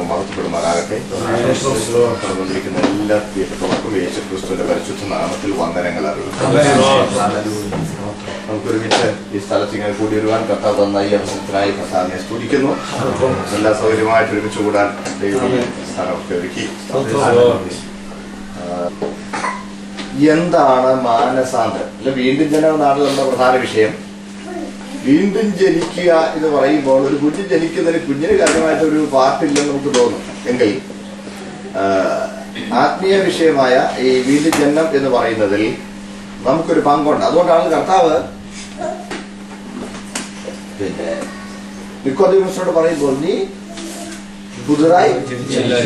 മഹത്വപ്പെടുമാറാകട്ടെ. വന്നിരിക്കുന്ന എല്ലാ പ്രിയപ്പെട്ടവർക്കും യേശു ക്രിസ്തുവിന്റെ പരിശുദ്ധ നാമത്തിൽ വന്ദനങ്ങൾ അറിയിക്കും. നമുക്കൊരുമിച്ച് ഈ സ്ഥലത്ത് ഇങ്ങനെ കൂടി വരുവാൻ കർത്താവ് തന്ന ഈ അവസരത്തിനായി കർത്താവിനെ സ്തുതിക്കുന്നു. എല്ലാ സൗകര്യമായിട്ട് ഒരുമിച്ച് കൂടാൻ ദൈവം സ്ഥലമൊക്കെ ഒരുക്കി. എന്താണ് മാനസാന്തരം? അല്ല, വീണ്ടും ജനം എന്നാണ് നമ്മുടെ പ്രധാന വിഷയം. വീണ്ടും ജനിക്കുക എന്ന് പറയുമ്പോൾ ഒരു കുഞ്ഞ് ജനിക്കുന്നതിന് കുഞ്ഞിന് കാര്യമായിട്ടൊരു പാർട്ടില്ലെന്ന് നമുക്ക് തോന്നും. എങ്കിൽ ആത്മീയ വിഷയമായ ഈ വീണ്ടും ജനനം എന്ന് പറയുന്നതിൽ നമുക്കൊരു പങ്കുണ്ട്. അതുകൊണ്ടാണ് കർത്താവ് പിന്നെ നിക്കോദീമോസിനോട് പറയുമ്പോൾ നീ പുതുതായി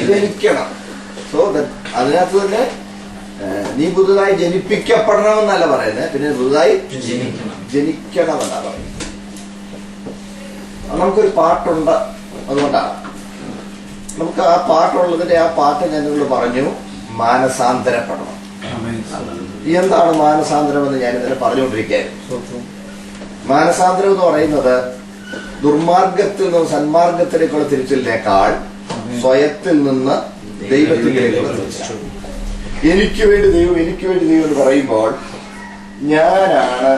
ജനിക്കണം. സോ അതിനകത്ത് തന്നെ നീ പുതുതായി ജനിപ്പിക്കപ്പെടണമെന്നല്ല പറയുന്നത്, പിന്നെ പുതുതായി ജനിക്കണമെന്നാ പറയുന്നത്. നമുക്കൊരു പാട്ടുണ്ട്, അതുകൊണ്ടാണ് നമുക്ക് ആ പാട്ടുള്ളതിന്റെ ആ പാട്ട് ഞാൻ നിങ്ങൾ പറഞ്ഞു, മാനസാന്തരപ്പെടണം. എന്താണ് മാനസാന്തരം എന്ന് ഞാൻ ഇതിനെ പറഞ്ഞുകൊണ്ടിരിക്കുകയായിരുന്നു. മാനസാന്തരം എന്ന് പറയുന്നത് ദുർമാർഗത്തിൽ നിന്ന് സന്മാർഗത്തിലേക്കുള്ള തിരിച്ചിലിനേക്കാൾ സ്വയത്തിൽ നിന്ന് ദൈവത്തിലേക്കുള്ള തിരിച്ചിൽ. എനിക്ക് വേണ്ടി ദൈവം എന്ന് പറയുമ്പോൾ ഞാനാണ്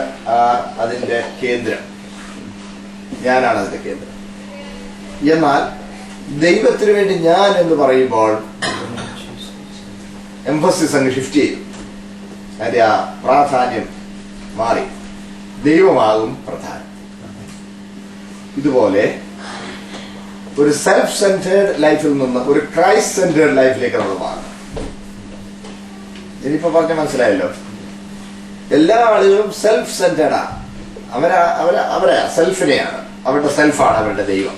അതിന്റെ കേന്ദ്രം. എന്നാൽ ദൈവത്തിന് വേണ്ടി ഞാൻ എന്ന് പറയുമ്പോൾ എംഫസിസ് അങ്ങ് ഷിഫ്റ്റ് ചെയ്യും. അതിന്റെ ആ പ്രാധാന്യം മാറി, ദൈവമാകും പ്രധാനം. ഇതുപോലെ ഒരു സെൽഫ് സെന്റേർഡ് ലൈഫിൽ നിന്ന് ഒരു ക്രൈസ്റ്റ് സെന്റേർഡ് ലൈഫിലേക്ക് നമ്മൾ മാറണം. ഇനിയിപ്പോ പറഞ്ഞ മനസ്സിലായല്ലോ. എല്ലാ ആളുകളും സെൽഫ് സെന്റേർഡാ. അവരെ സെൽഫിനെയാണ്, അവരുടെ സെൽഫാണ് അവരുടെ ദൈവം.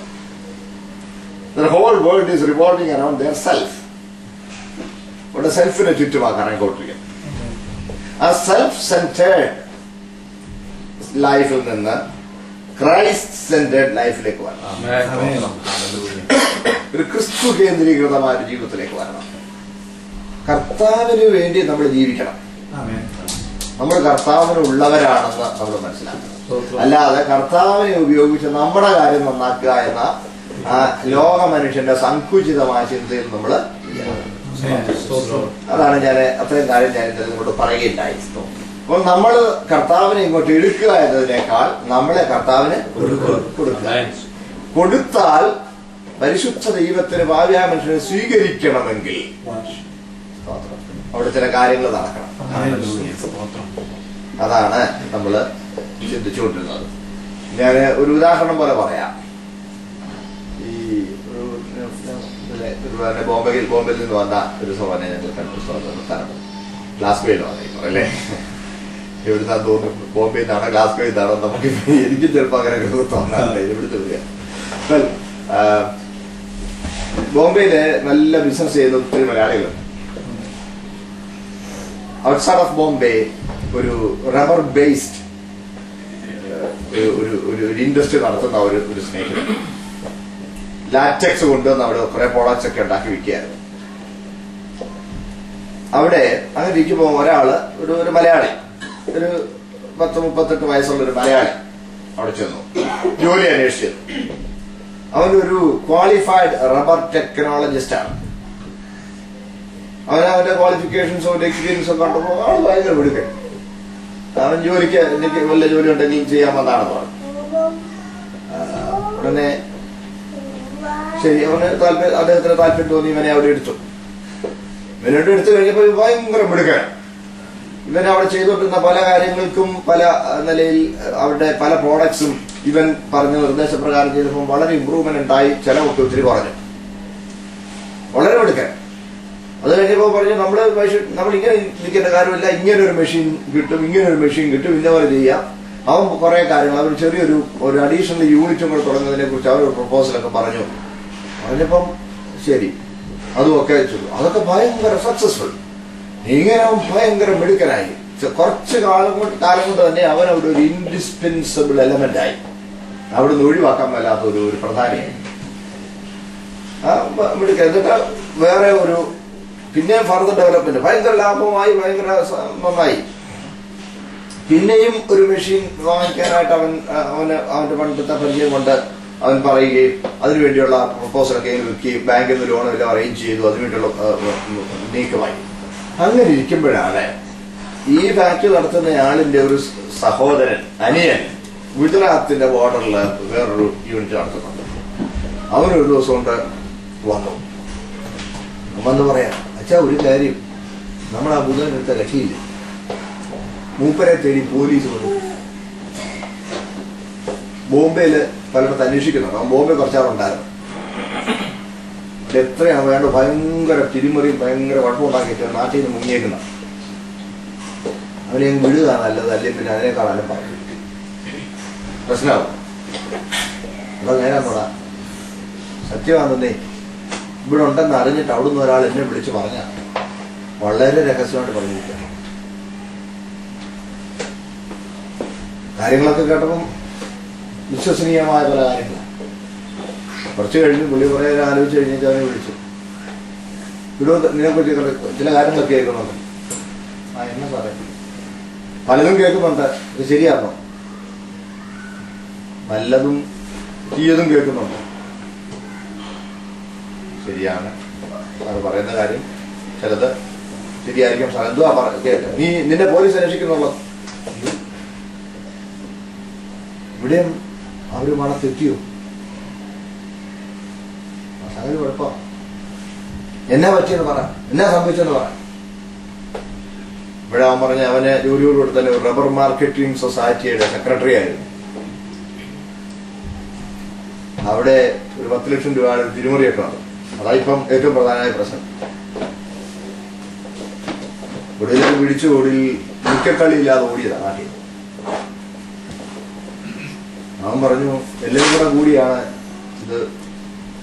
The whole world is revolving around their self. അവരുടെ സെൽഫിനെ ചുറ്റുമാക്കാൻ അങ്ങോട്ടിരിക്കും. ആ സെൽഫ് സെന്റേർഡ് ലൈഫിൽ നിന്ന് ക്രൈസ്റ്റ് സെന്റേർഡ് ലൈഫിലേക്ക് വരണം. ഒരു ക്രിസ്തു കേന്ദ്രീകൃതമായ ഒരു ജീവിതത്തിലേക്ക് വരണം. കർത്താവിന് വേണ്ടി നമ്മൾ ജീവിക്കണം. നമ്മൾ കർത്താവിന് ഉള്ളവരാണെന്ന് നമ്മൾ മനസ്സിലാക്കണം. അല്ലാതെ കർത്താവിനെ ഉപയോഗിച്ച് നമ്മുടെ കാര്യം നന്നാക്കുക എന്ന ആ ലോക മനുഷ്യന്റെ സങ്കുചിതമായ ചിന്തയിൽ നമ്മൾ, അതാണ് ഞാൻ അത്രയും കാര്യം ഞാൻ നിങ്ങളോട് പറയുകയുണ്ടായി. അപ്പോൾ നമ്മൾ കർത്താവിനെ ഇങ്ങോട്ട് എടുക്കുക എന്നതിനേക്കാൾ നമ്മളെ കർത്താവിന് കൊടുത്താൽ പരിശുദ്ധ ദൈവത്തിന് ഭാവിയായ മനുഷ്യനെ സ്വീകരിക്കണമെങ്കിൽ അവിടെ ചില കാര്യങ്ങൾ നടക്കണം. അതാണ് നമ്മൾ ചിന്തിച്ചുകൊണ്ടിരുന്നത്. ഞാൻ ഒരു ഉദാഹരണം പോലെ പറയാം. ഈ ബോംബെയിൽ നിന്ന് വന്ന ഒരു സഹോദരനെ ഞങ്ങൾ കണ്ടു. സ്ഥലം ഗ്ലാസ്ഗോയിൽ വന്നിരിക്കും അല്ലേ? എവിടുന്നാ തോന്നുന്നു, ബോംബെയിൽ നിന്നാണോ ഗ്ലാസ്ഗോയിൽ നിന്നാണോ നമുക്ക് എനിക്ക് ചിലപ്പോൾ അങ്ങനെ തോന്നാറില്ല. ഇവിടുത്തെ വരിക. ബോംബെയില് നല്ല ബിസിനസ് ചെയ്യുന്ന ഒത്തിരി മലയാളികളുണ്ട്. ഔട്ട്സൈഡ് ഓഫ് ബോംബെ ഒരു റബ്ബർ ബേസ്ഡ് ഒരു ഇൻഡസ്ട്രി നടത്തുന്ന ഒരു സ്നേഹിതൻ ലാറ്റക്സ് കൊണ്ടുവന്ന് അവിടെ കുറെ പ്രോഡക്ട്സ് ഒക്കെ ഉണ്ടാക്കി വിൽക്കുകയായിരുന്നു. അവിടെ അങ്ങനെ ഇരിക്കുമ്പോൾ ഒരാള് ഒരു മലയാളി, ഒരു 30-38 വയസ്സുള്ള ഒരു മലയാളി അവിടെ ചെന്നു ജോലി അന്വേഷിച്ചു. അവനൊരു ക്വാളിഫൈഡ് റബ്ബർ ടെക്നോളജിസ്റ്റ് ആണ്. അവന്റെ ക്വാളിഫിക്കേഷൻസും അവന്റെ എക്സ്പീരിയൻസും ഒക്കെ കണ്ടപ്പോൾ അവൾ ഭയങ്കര വിടുക്കൻ. അവൻ ജോലിക്ക് എനിക്ക് വല്ല ജോലി ഉണ്ടെങ്കിൽ ചെയ്യാമെന്നാണെന്ന് പറഞ്ഞു. ഉടനെ ശരി, അദ്ദേഹത്തിന് താല്പര്യം തോന്നി. ഇവനെ അവിടെ എടുത്തു. ഇവനോട് എടുത്തു കഴിഞ്ഞപ്പോൾ ഭയങ്കര മിടുക്കൻ. ഇവൻ അവിടെ ചെയ്തുകൊണ്ടിരുന്ന പല കാര്യങ്ങൾക്കും പല നിലയിൽ അവരുടെ പല പ്രോഡക്ട്സും ഇവൻ പറഞ്ഞ നിർദ്ദേശപ്രകാരം ചെയ്തപ്പോൾ വളരെ ഇമ്പ്രൂവ്മെന്റ് ഉണ്ടായി. ചെലവൊക്കെ ഒത്തിരി കുറഞ്ഞു. വളരെ മിടുക്കൻ. അത് കഴിഞ്ഞപ്പോൾ പറഞ്ഞു, നമ്മളിങ്ങനെ ഇരിക്കേണ്ട കാര്യമില്ല, ഇങ്ങനൊരു മെഷീൻ കിട്ടും, ഇന്നപോലെ ചെയ്യാം. അവൻ കുറെ കാര്യങ്ങൾ, അവർ ചെറിയൊരു അഡീഷണൽ യൂണിറ്റും കൂടെ തുടങ്ങുന്നതിനെ കുറിച്ച് അവരൊരു പ്രപ്പോസലൊക്കെ പറഞ്ഞപ്പം ശരി, അതുമൊക്കെ ചെയ്തു. അതൊക്കെ ഭയങ്കര സക്സസ്ഫുൾ. ഇങ്ങനെ അവൻ ഭയങ്കര മിടുക്കനായി. കുറച്ച് കാലം കൊണ്ട് തന്നെ അവൻ അവിടെ ഒരു ഇൻഡിസ്പെൻസിബിൾ എലമെന്റ് ആയി. അവിടെ നിന്ന് ഒഴിവാക്കാൻ മേലാത്ത ഒരു പ്രധാനിയായി മിടുക്കൻ. എന്നിട്ട് വേറെ പിന്നെ ഫർദർ ഡെവലപ്മെന്റ് ഭയങ്കര ലാഭമായി, ഭയങ്കര നന്നായി. പിന്നെയും ഒരു മെഷീൻ വാങ്ങിക്കാനായിട്ട് അവന്റെ പണ്ടത്തെ പരിചയം കൊണ്ട് അവൻ പറയുകയും അതിനുവേണ്ടിയുള്ള പ്രപ്പോസലൊക്കെ വെക്കുകയും ബാങ്കിൽ നിന്ന് ലോണെല്ലാം അറേഞ്ച് ചെയ്തു, അതിനുവേണ്ടിയുള്ള നീക്കമായി. അങ്ങനെ ഇരിക്കുമ്പോഴാണ് ഈ ഫാക്ടറി നടത്തുന്ന ആളിന്റെ ഒരു സഹോദരൻ, അനിയൻ, ഗുജറാത്തിന്റെ ബോർഡറിൽ വേറൊരു യൂണിറ്റ് നടത്തുന്നുണ്ട്. അവനൊരു ദിവസം കൊണ്ട് വന്ന് പറയാം, അച്ഛാ ഒരു കാര്യം, നമ്മൾ ആ ബുധനെടുത്ത കക്ഷിയില്ല, മൂപ്പരെ തേടി പോലീസ് വന്നു. ബോംബെയില് പലയിടത്ത് അന്വേഷിക്കുന്നുണ്ട്. അവൻ ബോംബെ കുറച്ചാളുണ്ടായിരുന്നു. എത്രയാണ് വേണ്ട ഭയങ്കര തിരിമറിയും ഭയങ്കര കുഴപ്പമുണ്ടാക്കിയിട്ട് നാട്ടിൽ നിന്ന് മുങ്ങിയേക്കുന്ന അവനെ വിടുക നല്ലത്, അല്ലെങ്കിൽ പിന്നെ അതിനേക്കാൾ ആരും പറഞ്ഞു പ്രശ്നമാവും. അതാ നേരാന്നോടാ, സത്യമാണെന്നേ. ഇവിടെ ഉണ്ടെന്ന് അറിഞ്ഞിട്ട് അവിടുന്ന് ഒരാൾ എന്നെ വിളിച്ച് പറഞ്ഞ വളരെ രഹസ്യമായിട്ട് പറഞ്ഞിരിക്കുക. കാര്യങ്ങളൊക്കെ കേട്ടപ്പം വിശ്വസനീയമായ പല കാര്യങ്ങൾ. കുറച്ച് കഴിഞ്ഞ് പുള്ളി കുറേ ആലോചിച്ച് കഴിഞ്ഞിട്ട് അവനെ വിളിച്ചു. ഇതിനെക്കുറിച്ച് ചില കാര്യങ്ങളൊക്കെ കേൾക്കുന്നുണ്ട്. എന്നാ സാറേ, പലതും കേൾക്കുന്നുണ്ട്. ഇത് ശരിയാണോ? നല്ലതും തീയതും കേൾക്കുന്നുണ്ട്. ശരിയാണ് അത് പറയുന്ന കാര്യം, ചിലത് ശരിയായിരിക്കും സാർ. എന്തുവാ കേട്ട് നീ നിന്നെ പോലീസ് അന്വേഷിക്കുന്നുള്ളത്? ഇവിടെയും അവര് മണത്തെത്തിയോ? സംഗതി കുഴപ്പം. എന്നാ പറ്റിയെന്ന് പറ, എന്നാ സംഭവിച്ചെന്ന് പറ. ഇവിടെ അവൻ പറഞ്ഞ അവന് ജോലിയോടുകൂടി തന്നെ ഒരു റബ്ബർ മാർക്കറ്റിംഗ് സൊസൈറ്റിയുടെ സെക്രട്ടറി ആയിരുന്നു. അവിടെ ഒരു 10 ലക്ഷം രൂപയുടെ തിരിമറിയൊക്കെ ഉണ്ട്. അതായിപ്പം ഏറ്റവും പ്രധാനമായ പ്രശ്നം. ഒടുവിൽ പിടിച്ചു, ഒടുവിൽ മുഖ്യക്കളിയില്ലാതെ ഓടിയതാണ് നാട്ടിൽ. അവൻ പറഞ്ഞു, എല്ലാവരും കൂടെ കൂടിയാണ് ഇത്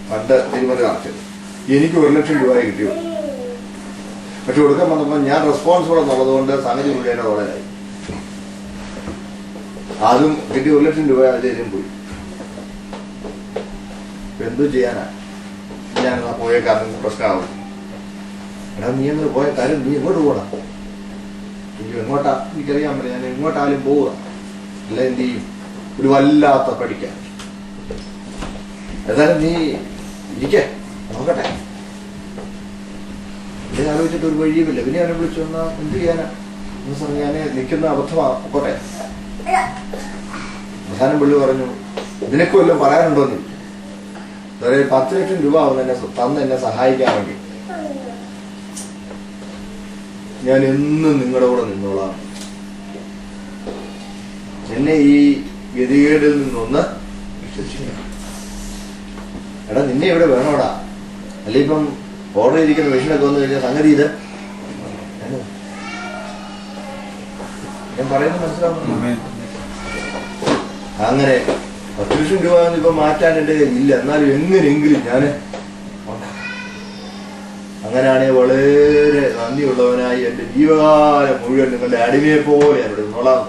പണ്ട് തിരിമറി നടത്തിയത്. എനിക്ക് 1 ലക്ഷം രൂപ കിട്ടിയുള്ളൂ. പക്ഷെ കൊടുക്കാൻ വന്നപ്പോൾ ഞാൻ റെസ്പോൺസിബിൾ എന്നുള്ളത് കൊണ്ട് സംഗതി മുഴുവനെ തോളലായി. അതും കിട്ടി 1 ലക്ഷം രൂപ അതിലേക്കും പോയി. എന്തു ചെയ്യാനാ? ഞാൻ പോയ കാരണം പ്രശ്നമാവും. എടാ നീ അങ്ങനെ പോയ കാര്യം, നീ എങ്ങോട്ട് പോകണം? എനിക്ക് എങ്ങോട്ടാ എനിക്കറിയാൻ പറ്റില്ല. ഞാൻ എങ്ങോട്ടാലും പോവുക, അല്ല എന്ത് ചെയ്യും? ഒരു വല്ലാത്ത പഠിക്കാൻ. ഏതായാലും നീ ഇരിക്കേ, നോക്കട്ടെ. ഇത് ആലോചിച്ചിട്ട് ഒരു വഴിയുമില്ല. പിന്നെ അവനെ വിളിച്ചു വന്നാൽ എന്ത് ചെയ്യാനാ? ഞാൻ നിൽക്കുന്ന അബദ്ധമാക്കോട്ടെ. അവസാനം പുള്ളി പറഞ്ഞു, ഇതിനൊക്കെ വല്ലതും പറയാനുണ്ടോന്ന്. 10 ലക്ഷം രൂപ തന്ന് എന്നെ സഹായിക്കാൻ വേണ്ടി ഞാൻ എന്നും നിങ്ങളുടെ കൂടെ നിന്നോളാം. എന്നെ ഈ ഗതികേടിൽ നിന്നൊന്ന് വിശ്വസിക്കണം. എടാ നിന്നെ ഇവിടെ വേണോടാ, അല്ല ഇപ്പം ഓർഡർ ചെയ്തിരിക്കുന്ന മെഷീനൊക്കെ വന്നു കഴിഞ്ഞാൽ സംഗതി ഇത് ഞാൻ പറയുന്നത് മനസ്സിലാവുന്നു. അങ്ങനെ 10 ലക്ഷം രൂപ ഇപ്പൊ മാറ്റാൻ എന്റെ ഇല്ല, എന്നാലും എങ്ങനെയെങ്കിലും ഞാന് അങ്ങനെയാണെങ്കിൽ വളരെ നന്ദിയുള്ളവനായി എന്റെ ജീവകാലം മുഴുവൻ നിങ്ങളുടെ അടിമയെ പോലെ എന്നോട് നിന്നോളാം.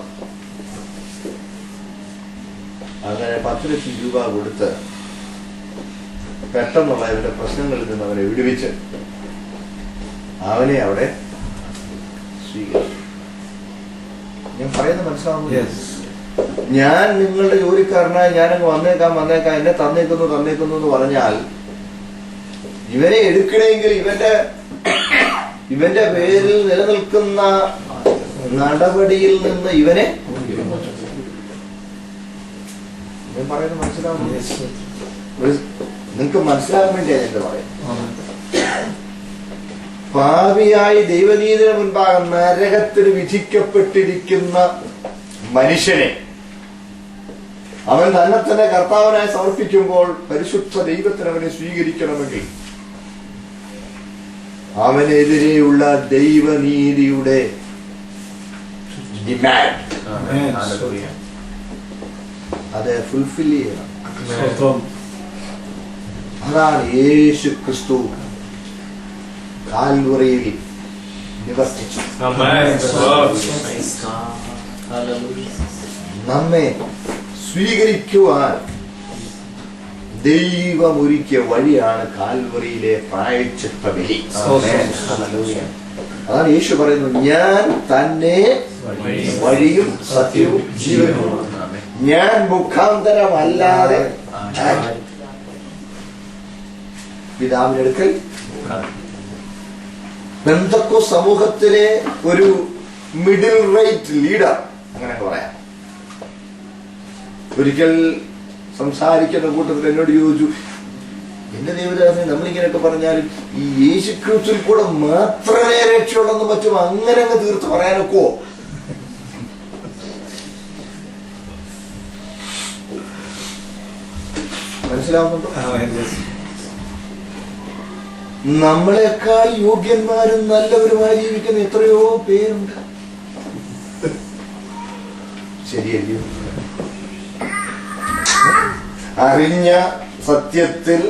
അങ്ങനെ 10 ലക്ഷം രൂപ കൊടുത്ത് പെട്ടെന്നുള്ള അവരുടെ പ്രശ്നങ്ങളിൽ നിന്ന് അവനെ വിടുവിച്ച് അവനെ അവിടെ സ്വീകരിച്ചു. ഞാൻ പറയുന്നത് മനസ്സിലാവുന്നു. ഞാൻ നിങ്ങളുടെ ജോലിക്കാരനായി ഞാനങ്ങ് വന്നേക്കാം എന്നെ തന്നേക്കുന്നു എന്ന് പറഞ്ഞാൽ ഇവനെ എടുക്കണമെങ്കിൽ ഇവന്റെ പേരിൽ നിലനിൽക്കുന്ന നടപടിയിൽ നിന്ന് ഇവനെ ഞാൻ പറയുന്നത് മനസ്സിലാവുന്നു. നിങ്ങൾക്ക് മനസ്സിലാകാൻ വേണ്ടിയാണ് എന്റെ പറയുന്നത്. പാപിയായി ദൈവനീതിന് മുൻപാകെ നരകത്തിന് വിധിക്കപ്പെട്ടിരിക്കുന്ന മനുഷ്യനെ അവൻ തന്നെ കർത്താവിനായി സമർപ്പിക്കുമ്പോൾ പരിശുദ്ധ ദൈവത്തിന് അവനെ സ്വീകരിക്കണമെങ്കിൽ അവനെതിരെയുള്ള ദൈവനീതിയുടെ ഡിമാൻഡ് അത് ഫുൾഫിൽ ചെയ്യണം. അതാണ് യേശു ക്രിസ്തു കാൽവറിയിൽ നിവർത്തിച്ചു. നമ്മെ സ്വീകരിക്കുവാൻ ദൈവമൊരുക്കിയ വഴിയാണ് കാൽവറിയിലെ പ്രായശ്ചിത്ത ബലി. അതാണ് യേശു പറയുന്നത്, ഞാൻ തന്നെ വഴിയും സത്യവും ജീവനുമാണ്. ഞാൻ മുഖാന്തരമല്ലാതെ പിതാവിനെടുക്കൽ. പെന്തക്കോസ്ത് സമൂഹത്തിലെ ഒരു മിഡിൽ റൈറ്റ് ലീഡർ, അങ്ങനെ പറയാം, ഒരിക്കൽ സംസാരിക്കുന്ന കൂട്ടത്തിൽ എന്നോട് ചോദിച്ചു, എന്റെ ദൈവദാസനെ, നമ്മളിങ്ങനെയൊക്കെ പറഞ്ഞാലും ഈ യേശുക്രിസ്തുവിൽ കൂടെ മാത്രമേ രക്ഷയുള്ളെന്ന് പറ്റും അങ്ങനെ അങ്ങ് തീർത്ത് പറയാനൊക്കുവോ? മനസ്സിലാവുന്നുണ്ടോ? നമ്മളെക്കാൾ യോഗ്യന്മാരും നല്ലവരുമായി ജീവിക്കുന്ന എത്രയോ പേരുണ്ട്. ശരിയല്ലയോ? അറിഞ്ഞ സത്യത്തിൽ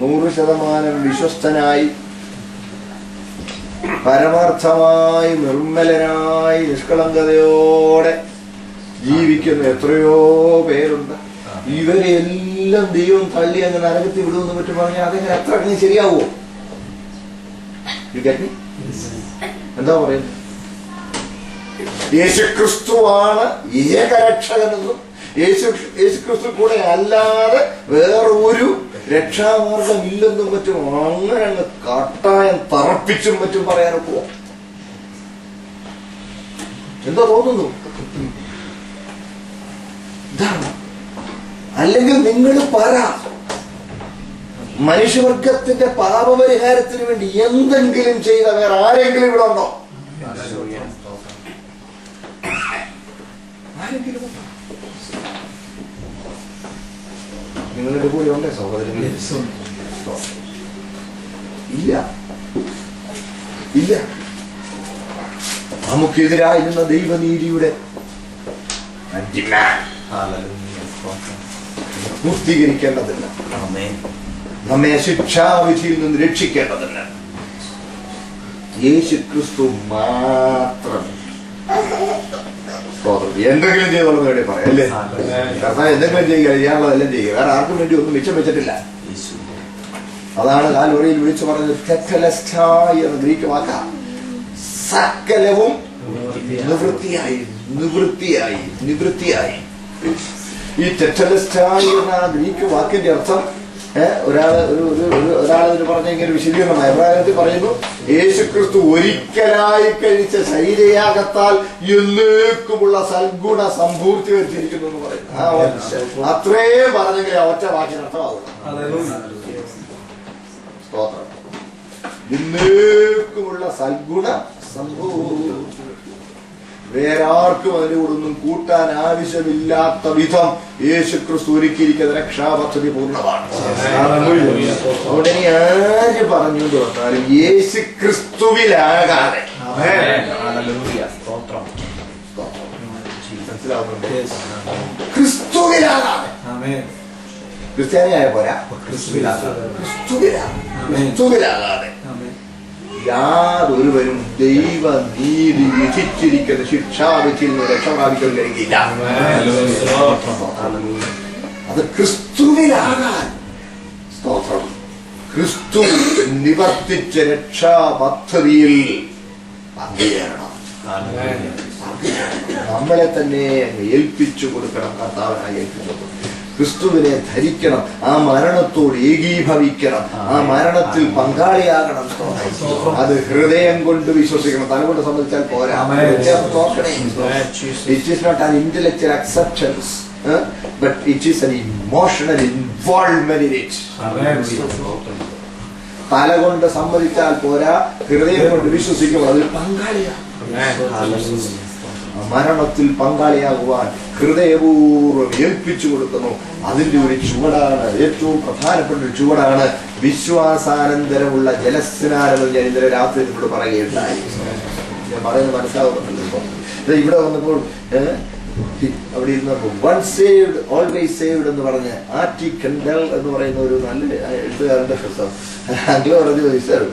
100% വിശ്വസ്തനായി, പരമാർത്ഥമായി, നിർമ്മലനായി, നിഷ്കളങ്കതയോടെ ജീവിക്കുന്ന എത്രയോ പേരുണ്ട്. ഇവരെല്ലാം ദൈവം തള്ളി അങ്ങ് നരകത്തിൽ വിടുമെന്ന് പറ്റി പറഞ്ഞാൽ അതെങ്ങനെ അത്ര അങ്ങനെ ശരിയാവോ? എന്താ പറയുന്നത്? യേശുക്രിസ്തുവാണ് ഏകരക്ഷകനെന്നും യേശുക്രിസ്തു കൂടെ അല്ലാതെ വേറെ ഒരു രക്ഷാമാർഗം ഇല്ലെന്നും മറ്റും അങ്ങനെ അങ്ങ് കട്ടായം തറപ്പിച്ചും മറ്റും പറയാനൊക്കെ എന്താ തോന്നുന്നു? ഇതാണ്. അല്ലെങ്കിൽ നിങ്ങൾ പറ, മനുഷ്യവർഗത്തിന്റെ പാപപരിഹാരത്തിന് വേണ്ടി എന്തെങ്കിലും ചെയ്ത വേറെ ആരെങ്കിലും ഇവിടെ ഉണ്ടോ? ആരെങ്കിലും ഉണ്ടോ? നിങ്ങളുടെ കൂടെ ഉണ്ടേ സഹോദരങ്ങളെ? ഇല്ല, ഇല്ല. നമുക്കെതിരായിരുന്ന ദൈവനീതിയുടെ പൂർത്തീകരിക്കേണ്ടതില്ല, നമ്മെ ശിക്ഷാവിധിയിൽ നിന്ന് രക്ഷിക്കേണ്ടതില്ല. യേശുക്രിസ്തു മാത്രം. എന്തെങ്കിലും ചെയ്തോളൂ വേണ്ടി പറയാം അല്ലേ? കർത്താവ് എന്തെങ്കിലും ചെയ്യുക, ചെയ്യാനുള്ളതെല്ലാം ചെയ്യുക. വേറെ ആർക്കും വേണ്ടി ഒന്നും മിച്ചം വെച്ചിട്ടില്ല. അതാണ് കാൽവറിയിൽ വിളിച്ചു പറഞ്ഞത് തെറ്റലസ്റ്റായി എന്ന ഗ്രീക്ക് വാക്ക. സകലവും നിവൃത്തിയായി, നിവൃത്തിയായി, നിവൃത്തിയായി. ഈ തെറ്റലസ്റ്റായി എന്ന ഗ്രീക്ക് വാക്കിന്റെ അർത്ഥം ഒരാളിന് പറഞ്ഞ ഇങ്ങനെ വിശദീകരണമായി എബ്രായത്തിൽ പറയുന്നു, യേശുക്രിസ്തു ഒരിക്കലായി കഴിച്ച ശരീരയാഗത്താൽ എന്നേക്കുമുള്ള സൽഗുണ സമ്പൂർത്തി വരുത്തിയിരിക്കുന്നു എന്ന് പറയുന്നു. അത്രയും പറഞ്ഞെങ്കിൽ ഒറ്റ വാക്കിന് അർത്ഥമാകും. സ്തോത്രം. എന്നേക്കുമുള്ള സൽഗുണ സമ്പൂർത്തി. വേറെ ആർക്കും അതിനോടൊന്നും കൂട്ടാൻ ആവശ്യമില്ലാത്ത വിധം യേശുക്രിസ്തു ഒരുക്കിയിരിക്കുന്ന രക്ഷാപദ്ധതി പൂർണ്ണമാണ്. അതുകൊണ്ട് ഇനി ആര് പറഞ്ഞു തോന്നാലും യേശുക്രിസ്തുവിലാകാതെ ക്രിസ്തുവിലാകാതെ ക്രിസ്ത്യാനിയായ പോരാ, ക്രിസ്തുവിലാകാതെ യാതൊരുവരും ദൈവ നീതി വിധിച്ചിരിക്കുന്ന ശിക്ഷാവിധിയിൽ നിന്ന് രക്ഷ പ്രാപിക്കാൻ കഴിയില്ല. അത് ക്രിസ്തുവിലാകാൻ സ്തോത്രം. ക്രിസ്തു നിവർത്തിച്ച രക്ഷാ പദ്ധതിയിൽ പങ്കുചേരണം. നമ്മളെ തന്നെ ഏൽപ്പിച്ചു കൊടുക്കണം. കർത്താവിനായി ഏൽപ്പിച്ചു കൊടുക്കണം. ക്രിസ്തുവിനെ ധരിക്കണം. ആ മരണത്തോട് ഏകീഭവിക്കണം. ആ മരണത്തിൽ പങ്കാളിയാകണം. അത് ഹൃദയം കൊണ്ട് വിശ്വസിക്കണം. തലകൊണ്ട് സംബന്ധിച്ചാൽ പോരാ. It is not an intellectual acceptance, but it is an emotional involvement in it. തല കൊണ്ട് സമ്മതിച്ചാൽ പോരാ, ഹൃദയം കൊണ്ട് വിശ്വസിക്കുമ്പോൾ അതിൽ പങ്കാളിയാകും. മരണത്തിൽ പങ്കാളിയാകുവാൻ ഹൃദയപൂർവ്വം ഏൽപ്പിച്ചു കൊടുക്കുന്നു. അതിന്റെ ഒരു ചുവടാണ്, ഏറ്റവും പ്രധാനപ്പെട്ട ഒരു ചുവടാണ് വിശ്വാസാനന്തരമുള്ള ജലസ്നാനം. ഞാൻ ഇന്നലെ രാത്രി നിങ്ങളോട് പറയുകയുണ്ടായി. ഞാൻ പറയുന്നത് മനസ്സിലാവുന്നുണ്ടല്ലോ. ഇവിടെ വന്നപ്പോൾ അവിടെ ഇരുന്നപ്പോൾ വൺസ് സേവ്ഡ് ഓൾവേസ് സേവ്ഡ് എന്ന് പറഞ്ഞ് ആർടി കെൻഡൽ എന്ന് പറയുന്ന ഒരു നല്ല എഴുത്തുകാരന്റെ പുസ്തകം അങ്ങനെ പറഞ്ഞു,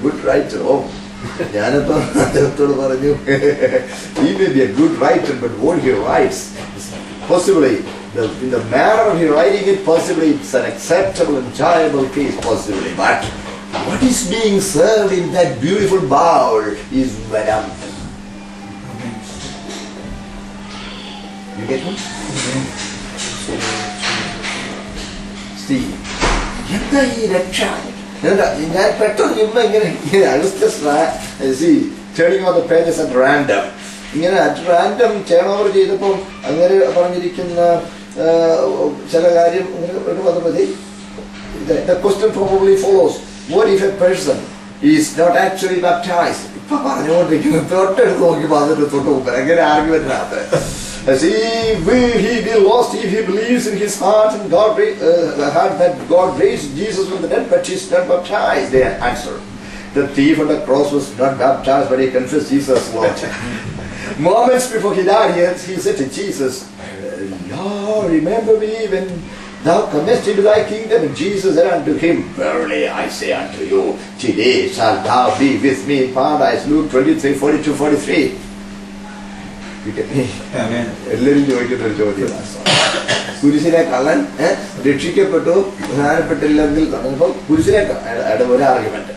ഗുഡ് റൈറ്റർ. ഓ, ഞാനപ്പോ അദ്ദേഹത്തോട് പറഞ്ഞു, he may be a good writer, but what he writes is possibly in the manner of he writing it, possibly it's an acceptable, enjoyable piece, possibly, but what is being served in that beautiful bowl is venom. You get me? എന്താ ഈ രക്ഷ? ഞാൻ പെട്ടെന്ന് ചുമ്മാ ഇങ്ങനെ turning on the pages at random, ഇങ്ങനെ at random turn over ചെയ്തപ്പോൾ അങ്ങനെ പറഞ്ഞിരിക്കുന്ന ചില കാര്യം ഇങ്ങനെ വന്നപ്പോൾ the question probably follows, what if a person is not actually baptized? ഇപ്പൊ പറഞ്ഞുകൊണ്ടിരിക്കുന്നത് തൊട്ടെടുത്ത് നോക്കിയപ്പോൾ അതിന്റെ തൊട്ട് മുമ്പ് അങ്ങനെ ആർഗ്യുമെന്റിനകത്ത് he be lost if he believes in his heart and heart that God raised Jesus from the dead, but he is not baptized. They answer, the thief on the cross was not baptized, but he confessed Jesus Lord. Moments before he died, he said to Jesus, Lord, remember me when thou comest into thy kingdom. And Jesus said unto him, verily I say unto you, today shalt thou be with me in paradise. Luke 23:42-43. എല്ലാവരും ചോദിക്കുന്ന ഒരു ചോദ്യമാണ്. കുരിശിലെ കള്ളൻ രക്ഷിക്കപ്പെട്ടു, പ്രധാനപ്പെട്ടില്ലെങ്കിൽ പറഞ്ഞപ്പോ കുരിശിലെ ഒരു ആർഗ്യുമെന്റ്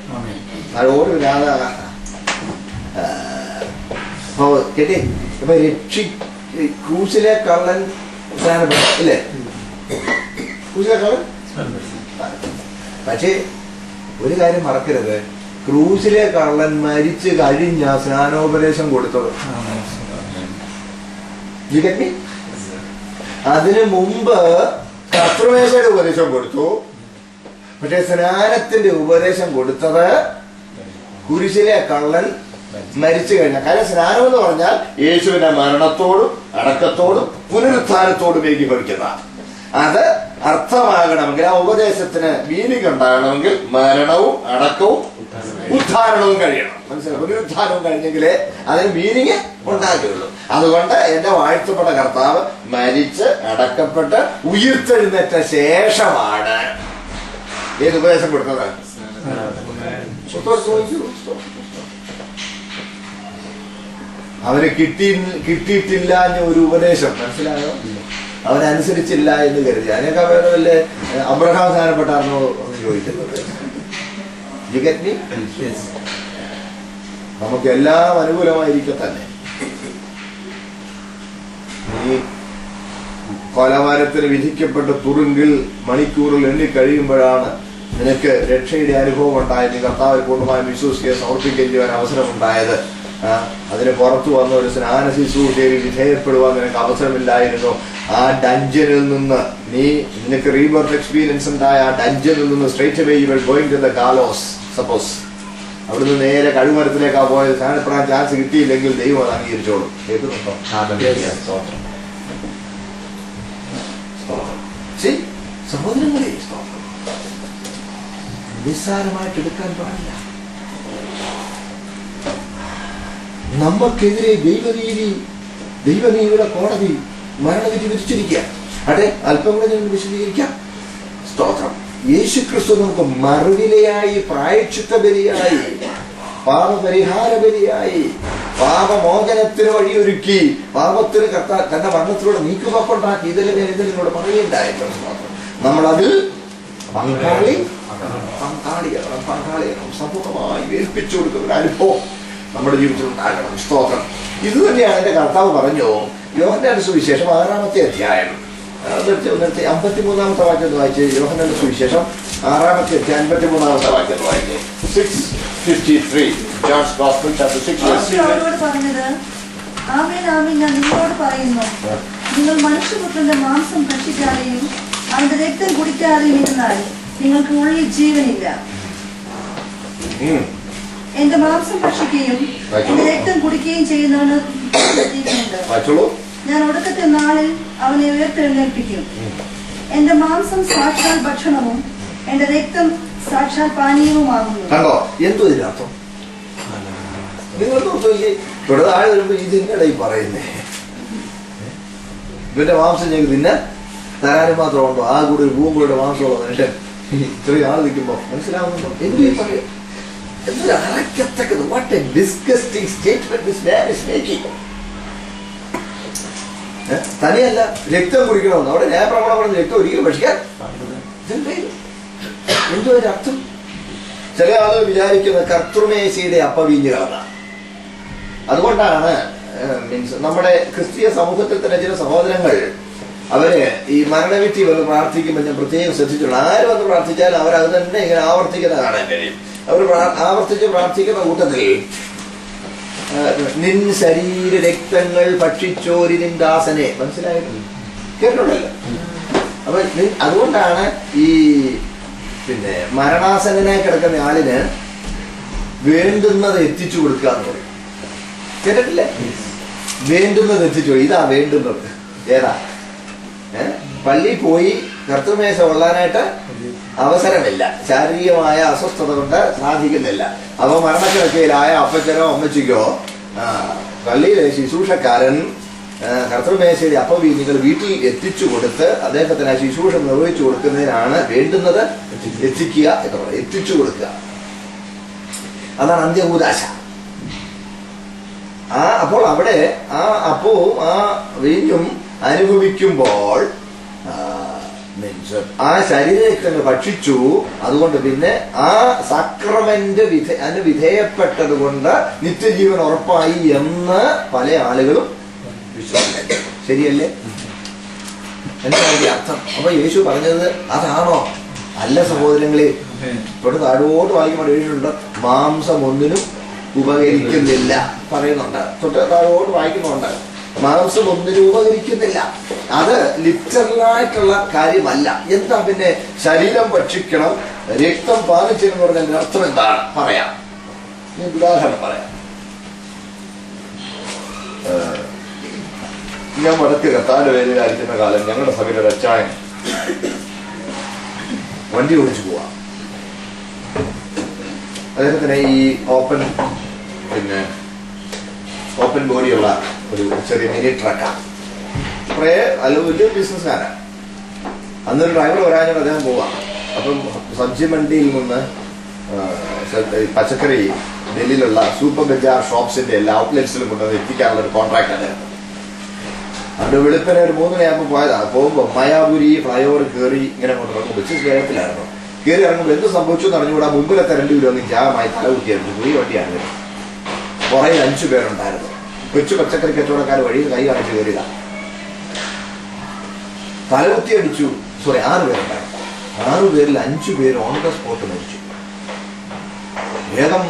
അതോട് കേട്ടേ. ഇപ്പൊ ക്രൂശിലെ കള്ളൻ പ്രധാനപ്പെട്ട ഇല്ലേ? ക്രൂശിലെ കള്ളൻ. പക്ഷേ ഒരു കാര്യം മറക്കരുത്, ക്രൂശിലെ കള്ളൻ മരിച്ചു കഴിഞ്ഞ സ്നാനോപദേശം കൊടുത്തത്. അതിനു മുമ്പ് കർത്തൃമേശയുടെ ഉപദേശം കൊടുത്തു. പക്ഷെ സ്നാനത്തിന്റെ ഉപദേശം കൊടുത്തത് കുരിശിലെ കള്ളൻ മരിച്ചു കഴിഞ്ഞ. കാരണം സ്നാനം എന്ന് പറഞ്ഞാൽ യേശുവിന്റെ മരണത്തോടും അടക്കത്തോടും പുനരുത്ഥാനത്തോടും ഏകീഭവിക്കുന്ന. അത് അർത്ഥമാകണമെങ്കിൽ, ആ ഉപദേശത്തിന് മീനിങ് ഉണ്ടാകണമെങ്കിൽ മരണവും അടക്കവും ഉത്ഥാനവും കഴിയണം. മനസ്സിലായി? പുനരുത്ഥാനവും കഴിഞ്ഞെങ്കിലേ അതിന് മീനിങ് ഉണ്ടാകുകയുള്ളൂ. അതുകൊണ്ട് എന്റെ വാഴ്ത്തപ്പെട്ട കർത്താവ് മരിച്ച് അടക്കപ്പെട്ട് ഉയിർത്തെഴുന്നേറ്റ ശേഷമാണ് ഏത് ഉപദേശം കൊടുത്തത്? അവന് കിട്ടിയിട്ടില്ല ഒരു ഉപദേശം. മനസ്സിലായോ? അവനനുസരിച്ചില്ല എന്ന് കരുതി. അതിനൊക്കെ വേറല്ലേ അബ്രഹാം സ്ഥാനപ്പെട്ടാർന്നോ ചോദിക്കുന്നത്? നമുക്കെല്ലാം അനുകൂലമായിരിക്കെ തന്നെ ഈ കൊലമരത്തിന് വിധിക്കപ്പെട്ട തുറുങ്കിൽ മണിക്കൂറിൽ എണ്ണിക്കഴിയുമ്പോഴാണ് നിനക്ക് രക്ഷയുടെ അനുഭവം ഉണ്ടായത്. കർത്താവിൽ പൂർണ്ണമായും വിശ്വസിക്കുകയും സമർപ്പിക്കുകയും ചെയ്യാൻ അവസരമുണ്ടായത്. അതിന് പുറത്തു വന്ന ഒരു സ്നാന ശുശ്രൂഷയിൽ വിധേയപ്പെടുവാൻ നിനക്ക് അവസരമില്ലായിരുന്നു. ആ ഡഞ്ചനിൽ നിന്ന് നിനക്ക് റീബർത്ത് എക്സ്പീരിയൻസ് ഉണ്ടായ ആ ഡഞ്ചനിൽ നിന്ന് straight away you are going to the gallows. Suppose അവിടുന്ന് നേരെ കഴുമരത്തിലേക്കാ പോയത്. സ്നാനപ്പെടാൻ ചാൻസ് കിട്ടിയില്ലെങ്കിൽ ദൈവം അത് അംഗീകരിച്ചോളും. കേൾക്കുന്നുണ്ടോ? സഹോദരങ്ങളെ, നിസ്സാരമായിട്ട് എടുക്കാൻ പാടില്ല. നമുക്കെതിരെ ദൈവനീതിയുടെ കോടതി മരണവിധി വിധിച്ചിരിക്കുക. അതെ, അല്പം കൂടെ ഞാൻ വിശദീകരിക്കാം. സ്തോത്രം. യേശുക്രിസ്തു നമുക്ക് മറുവിലയായി, പ്രായശ്ചിത്ത ബലിയായി, പാപപരിഹാര ബലിയായി, പാപമോചനത്തിന് വഴിയൊരുക്കി, പാപത്തിന് തന്റെ മരണത്തിലൂടെ നീക്കുപോക്കുണ്ടാക്കി. ഇതെല്ലാം ഞാൻ ഇതിലൂടെ പറയുകയുണ്ടായിരുന്നു. നമ്മളതിൽ പങ്കാളിയാകണം. സമൂഹമായി ഏൽപ്പിച്ചു കൊടുക്കുന്ന ഒരു അനുഭവം നമ്മുടെ ജീവിതത്തിൽ ഉണ്ടാകണം. സ്തോത്രം. ഇത് തന്നെയാണ് എന്റെ കർത്താവ് പറഞ്ഞു. യോഹന്നാന്റെ സുവിശേഷം 6-ാമത്തെ അധ്യായം 53-ാമത്തെ വാക്യം വായിച്ച്. യോഹന്നാന്റെ സുവിശേഷം 6-ാമത്തെ അധ്യായം 53-ാമത്തെ വാക്യം വായിച്ച്. 6:53 John's Gospel chapter 6 verse 6. പറഞ്ഞത്, ആമേൻ ആമേൻ ഞാൻ നിങ്ങളോട് പറയുന്നു, നിങ്ങൾ മനുഷ്യപുത്രന്റെ മാംസം ഭക്ഷിക്കാതെയും അവന്റെ രക്തം കുടിക്കാതെയും ഇരുന്നാൽ നിങ്ങൾക്ക് ഉള്ളിൽ ജീവനില്ല. എന്റെ മാംസം ഭക്ഷിക്കുകയും എന്റെ രക്തം കുടിക്കുകയും ചെയ്യുന്നവന് ജീവനുണ്ട്. ഞാൻ ഒടുക്കത്തെ നാളിൽ അവനെ ഉയർത്തെഴുന്നേൽപ്പിക്കും. എന്റെ മാംസം സാക്ഷാൽ ഭക്ഷണവും എന്റെ രക്തം സാക്ഷാൽ പാനീയവുമാകുന്നു. കണ്ടോ എന്തോ ഇതിനർത്ഥം? നിങ്ങൾ ഇവിടെ താഴെ വരുമ്പോ ഇതിന്നട ഈ പറയുന്നേ, ഇവന്റെ മാംസം ഞങ്ങൾക്ക് തിന്നാൻ തരാനും മാത്രം ഉണ്ടോ? ആ കൂടെ ഒരു ഭൂമിയുടെ മാംസമുള്ള മനുഷ്യൻ ഇത്രയും ആൾ നിൽക്കുമ്പോ മനസ്സിലാവുന്നുണ്ടോ? എന്തു പറയും? എന്തൊരു അറക്കത്തക്കത്. What a disgusting statement this man is making. തന്നെയല്ല, രക്തം കുടിക്കണമെന്ന് അവിടെ ന്യായപ്രമാണം രക്തം ഒരിക്കലും ഭക്ഷിക്കാൻ എന്തോ ഒരു അർത്ഥം. ചില ആളുകൾ വിചാരിക്കുന്ന കർത്തൃമേശയുടെ അപ്പവീഞ്ഞുകളാണ്. അതുകൊണ്ടാണ് മീൻസ് നമ്മുടെ ക്രിസ്തീയ സമൂഹത്തിൽ തന്നെ ചില സഹോദരങ്ങൾ അവര് ഈ മരണവിധി വന്ന് പ്രാർത്ഥിക്കുമ്പോൾ ഞാൻ പ്രത്യേകം ശ്രദ്ധിച്ചിട്ടുണ്ട്. ആര് വന്ന് പ്രാർത്ഥിച്ചാലും അവരത് തന്നെ ഇങ്ങനെ ആവർത്തിക്കുന്ന കാണാൻ കഴിയും. അവർ ആവർത്തിച്ച് പ്രാർത്ഥിക്കുന്ന കൂട്ടത്തിൽ നിൻ ശരീര രക്തങ്ങൾ ഭക്ഷിച്ചോരി നിൻ ദാസനെ, മനസ്സിലായിട്ടില്ല, കേട്ടിട്ടുണ്ടല്ലോ. അപ്പൊ അതുകൊണ്ടാണ് ഈ പിന്നെ മരണാസനായി കിടക്കുന്ന ആളിന് വേണ്ടുന്നത് എത്തിച്ചു കൊടുക്കുക എന്ന് പറയും. കേട്ടിട്ടില്ലേ? വേണ്ടുന്നത് എത്തിച്ചു, ഇതാ വേണ്ടുന്നത്. ഏതാ? പള്ളിയിൽ പോയി കർത്തൃമേശ കൊള്ളാനായിട്ട് അവസരമില്ല, ശാരീരികമായ അസ്വസ്ഥത കൊണ്ട് സാധിക്കുന്നില്ല. അപ്പൊ മരണക്കിടക്കയിലായ അപ്പച്ചനോ അമ്മച്ചിക്കോ പള്ളിയിലെ ശുശ്രൂഷക്കാരൻ കർത്തൃമേശയുടെ അപ്പവീഞ്ഞുകൾ വീട്ടിൽ എത്തിച്ചു കൊടുത്ത് അദ്ദേഹത്തിന് ആ ശുശ്രൂഷ നിർവഹിച്ചു കൊടുക്കുന്നതിനാണ് വേണ്ടുന്നത് എത്തിക്കുക എന്ന് പറയുന്നത്. എത്തിച്ചു കൊടുക്കുക, അതാണ് അന്ത്യകൂദാശ. അപ്പോൾ അവിടെ ആ അപ്പവും ആ വീഞ്ഞും അനുഭവിക്കുമ്പോൾ ആ ശരീരരക്തങ്ങൾ ഭക്ഷിച്ചു. അതുകൊണ്ട് പിന്നെ ആ സാക്രമെന്റ് വിധേയപ്പെട്ടത് കൊണ്ട് നിത്യജീവൻ ഉറപ്പായി എന്ന് പല ആളുകളും വിശ്വസിക്കുന്നു. ശരിയല്ലേ? എന്താ അതിന്റെ അർത്ഥം? അപ്പൊ യേശു പറഞ്ഞത് അതാണോ? അല്ല സഹോദരങ്ങളെ. ഇവിടെ താഴോട്ട് വായിക്കുമ്പോൾ എഴുതിയിട്ടുണ്ട്, മാംസം ഒന്നിനും ഉപകരിക്കുന്നില്ല പറയുന്നുണ്ട്. തൊട്ട് താഴോട്ട് വായിക്കുന്നുണ്ട്, മാംസം ഒന്നിനും ഉപകരിക്കുന്നില്ല. അത് ലിറ്ററലായിട്ടുള്ള കാര്യമല്ല. എന്താ പിന്നെ ശരീരം ഭക്ഷിക്കണം, രക്തം പാലിച്ചെന്ന് പറഞ്ഞതിന്റെ അർത്ഥം എന്താണ് പറയാം. ഉദാഹരണം പറയാം. ഞാൻ വടക്ക് കത്താലുവേലിലായിരിക്കുന്ന കാലം ഞങ്ങളുടെ സഭയിലെ അച്ചായൻ വണ്ടി ഓടിച്ചു പോവാം. അദ്ദേഹത്തിന് ഈ ഓപ്പൺ ബോഡിയുള്ള ഒരു ചെറിയ മിനി ട്രക്കാണ്. കുറേ വലിയ ബിസിനസ്സുകാരാണ്. അന്നൊരു ഡ്രൈവർ വരാഞ്ഞോട് അദ്ദേഹം പോവാം. അപ്പം സബ്ജി മണ്ടിയിൽ നിന്ന് പച്ചക്കറി ഡൽഹിയിലുള്ള സൂപ്പർ ബജാർ ഷോപ്സിന്റെ എല്ലാ ഔട്ട്ലെറ്റ്സിലും കൊണ്ടുവന്ന് എത്തിക്കാനുള്ള ഒരു കോൺട്രാക്ട് അദ്ദേഹം. അത് വെളുപ്പിനെ ഒരു 3 മണിയാകുമ്പോൾ പോയതാണ്. പോകുമ്പോൾ മായാപുരി ഫ്ലൈ ഓവർ കയറി ഇങ്ങനെ കൊണ്ടിറങ്ങും. ബിസിനസ് വേഗത്തിലായിരുന്നു. കയറി ഇറങ്ങുമ്പോൾ എന്ത് സംഭവിച്ചു എന്ന് അറിഞ്ഞുകൂടാ. മുമ്പിലത്തെ 2 കിലോ ഒന്ന് ജാമായി തലകുത്തിയായിരുന്നു. പുതിയ വണ്ടിയാണ്. പുറയിൽ 5 പേരുണ്ടായിരുന്നു. കൊച്ചു പച്ചക്കറി കച്ചവടക്കാർ വഴിയിൽ കൈ കാണിച്ച് കയറിയതാണ്. തലകുത്തി അടിച്ചു. 6 പേരുണ്ടായിരുന്നു. 6 പേരിൽ 5 പേര് ഓൺ ദ സ്പോട്ട് മരിച്ചു. വേഗം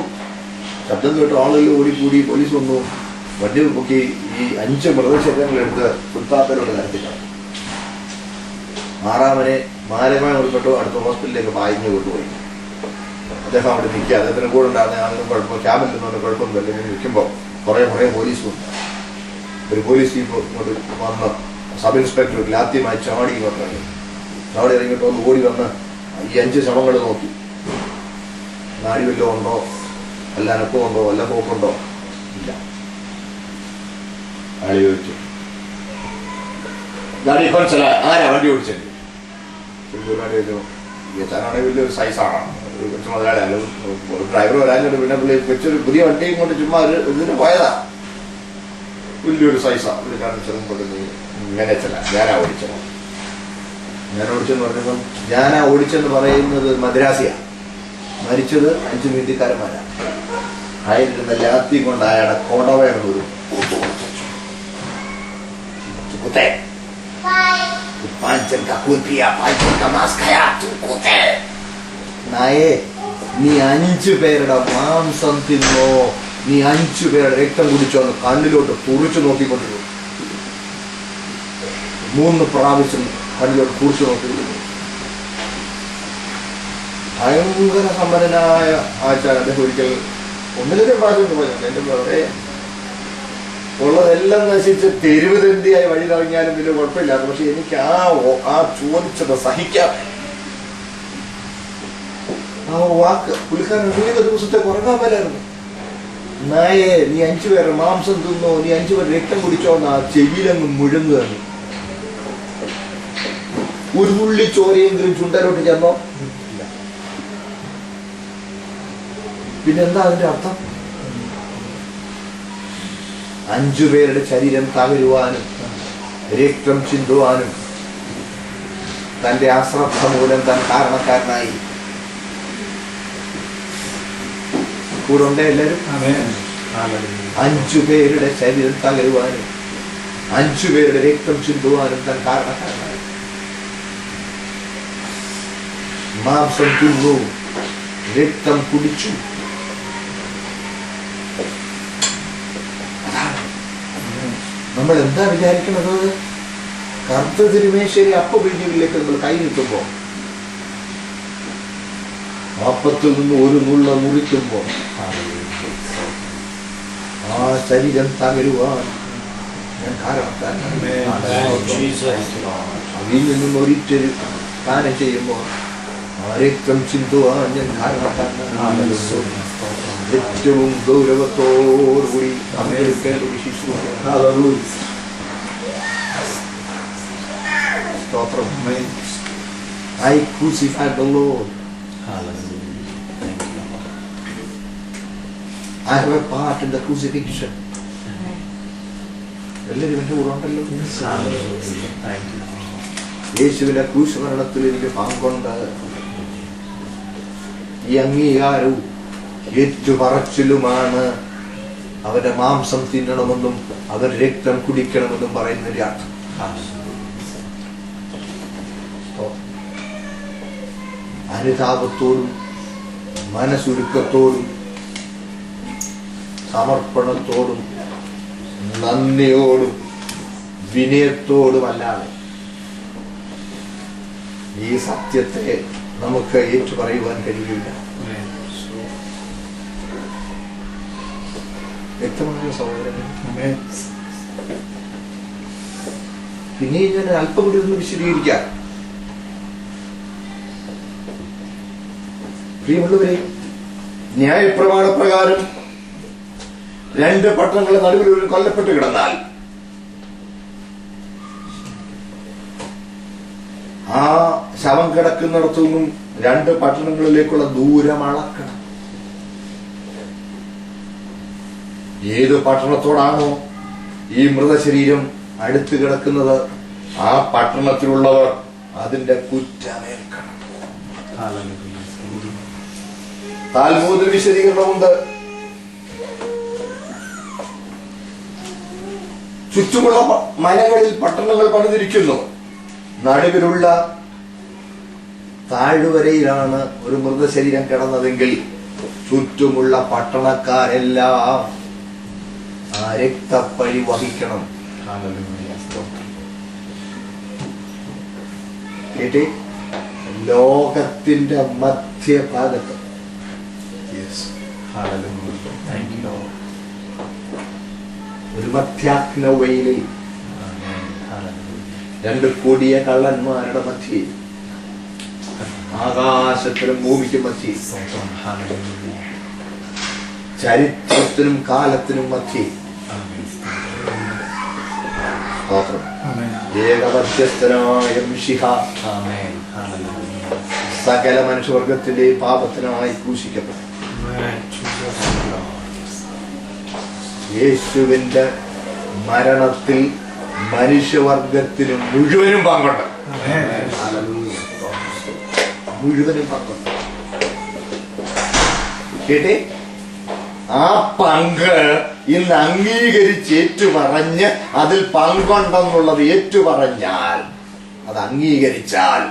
ശബ്ദം കേട്ട് ആളുകൾ ഓടിക്കൂടി. പോലീസ് വന്നു. വണ്ടി പൊക്കി ഈ 5 മൃതശരീരങ്ങളെടുത്ത് ഫുട്പാത്തിലോട്ട് നിരത്തിക്കണം. 6-മനെ മാരകമായി ഉൾപ്പെട്ടു. അടുത്ത ഹോസ്പിറ്റലിലേക്ക് പായിഞ്ഞ് കൊണ്ടുപോയി. അദ്ദേഹം അവിടെ നിൽക്കുക. അദ്ദേഹത്തിന് കൂടെ ഉണ്ടാകുന്ന ആളുകളും കുഴപ്പം, ക്യാബിൽ നിന്നൊന്നും കുഴപ്പമൊന്നുമില്ല. ഇങ്ങനെ നിൽക്കുമ്പോൾ കുറേ പോലീസ് വന്നു. ഒരു പോലീസ് ജീപ്പ് ഇങ്ങോട്ട് വന്ന് സബ് ഇൻസ്പെക്ടർ ലാത്തിയുമായി ചാടി ഇങ്ങോട്ട് ഇറങ്ങി. ചാടി ഇറങ്ങിയിട്ട് ഒന്ന് ഓടി വന്ന് ഈ 5 ശവങ്ങൾ നോക്കി. നാടി വല്ലതും ഉണ്ടോ, വല്ല അനക്കമുണ്ടോ, വല്ല പോക്കുണ്ടോ? ഇല്ല. അയാൾ ചോദിച്ചു, ഗാഡി കോൺസല ആരാ വണ്ടി ഓടിച്ചത്? ാണെങ്കിൽ വലിയൊരു സൈസാണ്, കൊച്ചു മുതലാളി. ഒരു ഡ്രൈവർ വരാഞ്ഞിട്ട് പിന്നെ പുള്ളി കൊച്ചൊരു പുതിയ വണ്ടിയും കൊണ്ട് ചുമ്മാ ഇതിന് പോയതാ. വലിയൊരു സൈസാ. ഒരു കാണിച്ചതും കൊണ്ട് ഇങ്ങനെ ചില ഞാനാ ഓടിച്ചത്. ഞാൻ ഓടിച്ചെന്ന് പറഞ്ഞപ്പം ഞാനാ ഓടിച്ചെന്ന് പറയുന്നത് മദ്രാസിയാ. മരിച്ചത് 5 മീഡിയക്കാരന്മാരാണ്. ആയിരുന്ന ലാത്തി കൊണ്ട് അയാളെ കോടവയാണ് ഒരു കുത്തേ. നായേ, നീ 5 പേരുടെ മാംസം തിന്നോ, നീ 5 പേരുടെ രക്തം കുടിച്ചോന്ന് കണ്ണിലോട്ട് തുറിച്ചു നോക്കിക്കൊണ്ടിരുന്നു. 3 പ്രാവശ്യം കണ്ണിലോട്ട് തുറിച്ചു നോക്കിക്കൊണ്ടിരുന്നു. ഭയങ്കര സമ്പന്നനായ ആചാരം. അദ്ദേഹം ഒരിക്കൽ 1-2 പ്രാവശ്യം പറഞ്ഞു, എന്റെ വളരെ ഉള്ളതെല്ലാം നശിച്ച് തെരുവ് തെണ്ടിയായി വഴി തുടങ്ങിയാലും വലിയ കുഴപ്പമില്ലായിരുന്നു. പക്ഷെ എനിക്ക് ആ ചോദിച്ചത് സഹിക്കാൻ ആ വാക്ക് പുള്ളിക്കാരൻ 3 ദിവസത്തേക്ക് ഉറങ്ങാൻ മേലായിരുന്നു. നായേ, നീ 5 പേരുടെ മാംസം തിന്നോ, നീ 5 പേരുടെ രക്തം കുടിച്ചോന്ന് ആ ചെവിയിലങ്ങ് മുഴങ്ങുകയാണ്. ഒരു തുള്ളി ചോരയെങ്കിലും ചുണ്ടലോട്ട് ചെന്നോ? പിന്നെന്താ അതിന്റെ അർത്ഥം? 5 പേരുടെ ശരീരം തകരുവാനും രക്തം ചിന്തുവാനും തന്റെ അശ്രദ്ധ മൂലം താൻ കാരണക്കാരനായി. കൂടെ ഉണ്ടേ എല്ലാവരും? 5 പേരുടെ ശരീരം തകരുവാനും 5 പേരുടെ രക്തം ചിന്തുവാനും താൻ കാരണക്കാരനായി. മാംസം തിന്നു, രക്തം കുടിച്ചു. നമ്മൾ എന്താ വിചാരിക്കുന്നത്? കറുത്ത തിരുമേശ്ശേരി അപ്പപിടിയിലേക്ക് നമ്മൾ കൈ നീട്ടുമ്പോ, അപ്പത്തിൽ നിന്ന് ഒരു നുള്ള മുറിക്കുമ്പോ ആ ശരീരം തകരുവാൻ ഞാൻ കാരണക്കാരനായി. അതിൽ നിന്നും ഒരിറ്റൊരു ദാനം ചെയ്യുമ്പോ ആ രക്തം ചിന്തുവാൻ ഞാൻ കാരണക്കാരനായി. ഏറ്റവും ഗൗരവത്തോടുകൂടി പങ്കെടുക്കേണ്ട ഒരു ശുശ്രൂഷ. സ്തോത്രം. I crucified the Lord. I have a part in the crucifixion. എല്ലാവരും എന്റെ കൂടെ ഉണ്ടല്ലോ. യേശുവിന്റെ ക്രൂശമരണത്തിൽ എനിക്ക് പങ്കുണ്ട്. ഈ അംഗീകാരവും ഏറ്റുപറച്ചിലുമാണ് അവന്റെ മാംസം തിന്നണമെന്നും അവൻ രക്തം കുടിക്കണമെന്നും പറയുന്നതിന്റെ അർത്ഥം. അനുതാപത്തോടും മനസ്സുരുക്കത്തോടും സമർപ്പണത്തോടും നന്ദിയോടും വിനയത്തോടുമല്ലാതെ ഈ സത്യത്തെ നമുക്ക് ഏറ്റുപറയുവാൻ കഴിയില്ല. വ്യക്തമായ സഹോദരനെ, പിന്നെ ഞാൻ അല്പം കൂടി ഒന്ന് വിശദീകരിക്കാം. പ്രിയമുള്ളവരെ, ന്യായപ്രമാണപ്രകാരം 2 പട്ടണങ്ങളുടെ നടുവിൽ ഒരു കൊല്ലപ്പെട്ട് കിടന്നാൽ ആ ശവം കിടക്കുന്നിടത്തുനിന്നും 2 പട്ടണങ്ങളിലേക്കുള്ള ദൂരം അളക്കണം. ഏത് പട്ടണത്തോടാണോ ഈ മൃതശരീരം അടുത്ത് കിടക്കുന്നത് ആ പട്ടണത്തിലുള്ളവർ അതിന്റെ കുറ്റമേൽക്കണം. താൽമൂദിൽ വിശദീകരണമുണ്ട്. ചുറ്റുമുള്ള മലകളിൽ പട്ടണങ്ങൾ പണിതിരിക്കുന്നു. നടുവിലുള്ള താഴ്വരയിലാണ് ഒരു മൃതശരീരം കിടന്നതെങ്കിൽ ചുറ്റുമുള്ള പട്ടണക്കാരെല്ലാം ആ രക്തപ്പഴി വഹിക്കണം. കേട്ടേ, ലോകത്തിന്റെ മധ്യഭാഗത്ത് ഒരു മധ്യാഗ്നവയിലിൽ 2 കൊടിയ കള്ളന്മാരുടെ മധ്യേ, ആകാശത്തിനും ഭൂമിക്കും മധ്യേ, ചരിത്രത്തിനും കാലത്തിനും മധ്യേ ഏകമധ്യസ്ഥനായ മിശിഹ സകല മനുഷ്യവർഗത്തിന്റെ പാപത്തിനായി ക്രൂശിക്കപ്പെട്ടു. യേശുവിന്റെ മരണത്തിൽ മനുഷ്യവർഗത്തിന് മുഴുവനും പങ്കുണ്ട്. മുഴുവനും പങ്കുണ്ട്. കേട്ടേ, ആ പങ്ക് ഇന്ന് അംഗീകരിച്ച് ഏറ്റുപറഞ്ഞ് അതിൽ പങ്കുണ്ടെന്നുള്ളത് ഏറ്റുപറഞ്ഞാൽ, അത് അംഗീകരിച്ചാൽ